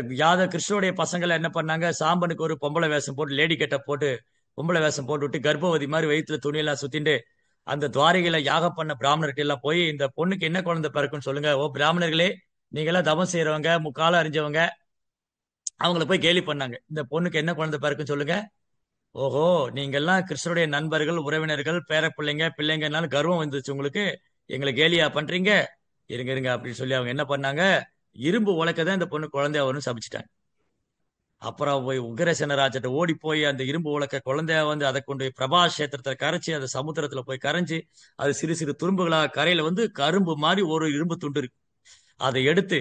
கிருஷ்ணனுடைய பசங்களை என்ன பண்ணாங்க, சாம்பனுக்கு ஒரு பொம்பளை வேஷம் போட்டு, லேடி கெட்ட போட்டு பொம்பளை வேஷம் போட்டு விட்டு, கர்ப்பவதி மாதிரி வயிற்றுல துணியெல்லாம் சுத்திட்டு அந்த துவாரகையில யாகம் பண்ண பிராமணர்கிட்ட எல்லாம் போய் இந்த பொண்ணுக்கு என்ன குழந்தை பிறக்குன்னு சொல்லுங்க. ஓ பிராமணர்களே, நீங்க எல்லாம் தவம் செய்யறவங்க, முக்கால அறிஞ்சவங்க, அவங்கள போய் கேலி பண்ணாங்க. இந்த பொண்ணுக்கு என்ன குழந்தை பிறக்குன்னு சொல்லுங்க. ஓஹோ, நீங்க எல்லாம் கிருஷ்ணருடைய நண்பர்கள், உறவினர்கள், பேர பிள்ளைங்க, பிள்ளைங்கனாலும் கர்வம் வந்துச்சு உங்களுக்கு, எங்களை கேலியா பண்றீங்க, இருங்க இருங்க அப்படின்னு சொல்லி அவங்க என்ன பண்ணாங்க, இரும்பு உலக்க தான் இந்த பொண்ணு குழந்தையா வரும்னு சபிச்சிட்டாங்க. அப்புறம் போய் உக்ரசேனராஜட்ட ஓடி போய் அந்த இரும்பு உலக்க குழந்தையா வந்து அதை கொண்டு போய் பிரபா கஷேத்திரத்தை கரைச்சி அதை சமுத்திரத்துல போய் கரைஞ்சி அது சிறு சிறு துரும்புகளா கரையில வந்து கரும்பு மாதிரி ஒரு இரும்பு துண்டு இருக்கு. அதை எடுத்து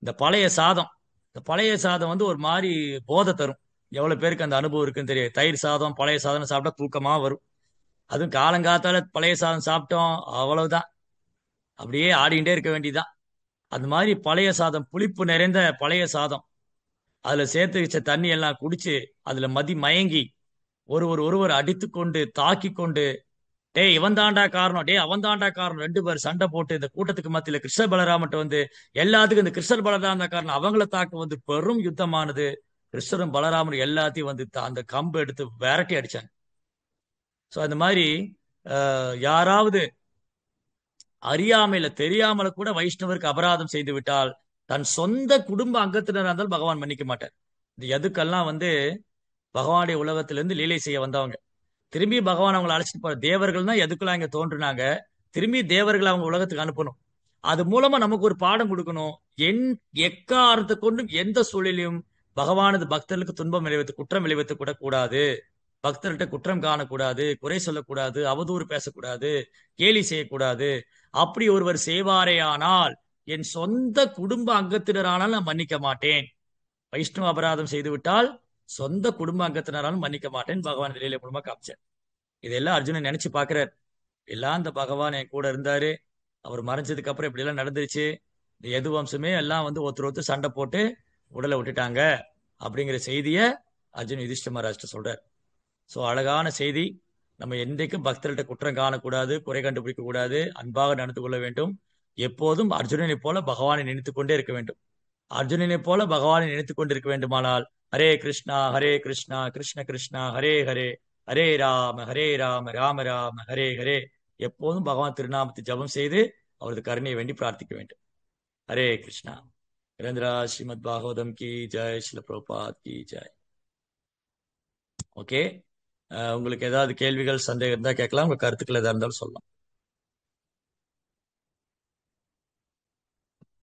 இந்த பழைய சாதம், இந்த பழைய சாதம் வந்து ஒரு மாதிரி போதை தரும். எவ்வளவு பேருக்கு அந்த அனுபவம் இருக்குன்னு தெரியாது. தயிர் சாதம் பழைய சாதம் சாப்பிட்டா தூக்கமா வரும். அதுவும் காலங்காத்தால பழைய சாதம் சாப்பிட்டோம், அவ்வளவுதான், அப்படியே ஆடிக்கிட்டே இருக்க வேண்டியதுதான். அந்த மாதிரி பழைய சாதம், புளிப்பு நிறைந்த பழைய சாதம், அதுல சேர்த்து வச்ச தண்ணி எல்லாம் குடிச்சு அதுல மதி மயங்கி ஒருவர் அடித்து கொண்டு தாக்கி கொண்டு, டேய் இவன் தாண்டா காரணம், டேய் அவன் தாண்டா காரணம், ரெண்டு பேர் சண்டை போட்டு இந்த கூட்டத்துக்கு மத்தியில கிருஷ்ண பலராமட்ட வந்து எல்லாத்துக்கும் இந்த கிருஷ்ணர் பலராம தான் காரணம், அவங்கள தாக்க வந்து பெரும் யுத்தமானது. கிருஷ்ணரும் பலராமரும் எல்லாத்தையும் வந்து அந்த கம்பு எடுத்து விரட்டி அடிச்சாங்க. ஸோ அந்த மாதிரி யாராவது அறியாமையில தெரியாமல கூட வைஷ்ணவருக்கு அபராதம் செய்து விட்டால் தன் சொந்த குடும்ப அங்கத்தினராக இருந்தாலும் பகவான் மன்னிக்க மாட்டார். இது எதுக்கெல்லாம் வந்து பகவானுடைய உலகத்திலிருந்து லீலை செய்ய வந்தவங்க, திரும்பி பகவான் அவங்களை அழைச்சிட்டு போற தேவர்கள் தான் எதுக்கெல்லாம் இங்க தோன்றுனாங்க, திரும்பி தேவர்களை அவங்க உலகத்துக்கு அனுப்பணும். அது மூலமா நமக்கு ஒரு பாடம் கொடுக்கணும். என் எக்காரணத்தை கொண்டும் எந்த சூழலையும் பகவானது பக்தர்களுக்கு துன்பம் விளைவித்து குற்றம் விளைவித்து கூட கூடாது. பக்தர்கிட்ட குற்றம் காணக்கூடாது, குறை சொல்லக்கூடாது, அவதூறு பேசக்கூடாது, கேலி செய்யக்கூடாது. அப்படி ஒருவர் செய்வாரேயானால் என் சொந்த குடும்ப அங்கத்தினரானால் நான் மன்னிக்க மாட்டேன். வைஷ்ணவ அபராதம் செய்து விட்டால் சொந்த குடும்ப அங்கத்தினராலும் மன்னிக்க மாட்டேன் பகவான் லீலை மூலமா காமிச்சார். இதெல்லாம் அர்ஜுனன் நினைச்சு பாக்குறார். எல்லாம் இந்த பகவான் என் கூட இருந்தாரு, அவர் மறைஞ்சதுக்கு அப்புறம் இப்படி எல்லாம் நடந்துருச்சு, இந்த எது வம்சமே எல்லாம் வந்து ஒருத்தர் சண்டை போட்டு உடலை விட்டுட்டாங்க அப்படிங்கிற செய்திய அர்ஜுன் யுதிஷ்டிர மகாராஜ்ட்ட சொல்றார். ஸோ அழகான செய்தி. நம்ம என்றைக்கும் பக்தர்கிட்ட குற்றம் காணக்கூடாது, குறை கண்டுபிடிக்க கூடாது, அன்பாக நடந்து கொள்ள வேண்டும். எப்போதும் அர்ஜுனனை போல பகவானை நினைத்துக் கொண்டே இருக்க வேண்டும். அர்ஜுனனை போல பகவானை நினைத்துக் கொண்டிருக்க வேண்டுமானால் ஹரே கிருஷ்ணா கிருஷ்ண கிருஷ்ணா ஹரே ஹரே, ஹரே ராம ராம ராம ஹரே ஹரே. எப்போதும் பகவான் திருநாமத்தை ஜபம் செய்து அவரது கருணையை வேண்டி பிரார்த்திக்க வேண்டும். ஹரே கிருஷ்ணா. வீரேந்திரா ஸ்ரீமத் பாகவதம் கி ஜெய், ஸ்ரீல பிரபுபாத் கி ஜெய். ஓகே, உங்களுக்கு ஏதாவது கேள்விகள் சந்தேகம் இருந்தா கேட்கலாம், உங்க கருத்துக்கள் எதா இருந்தாலும் சொல்லலாம்.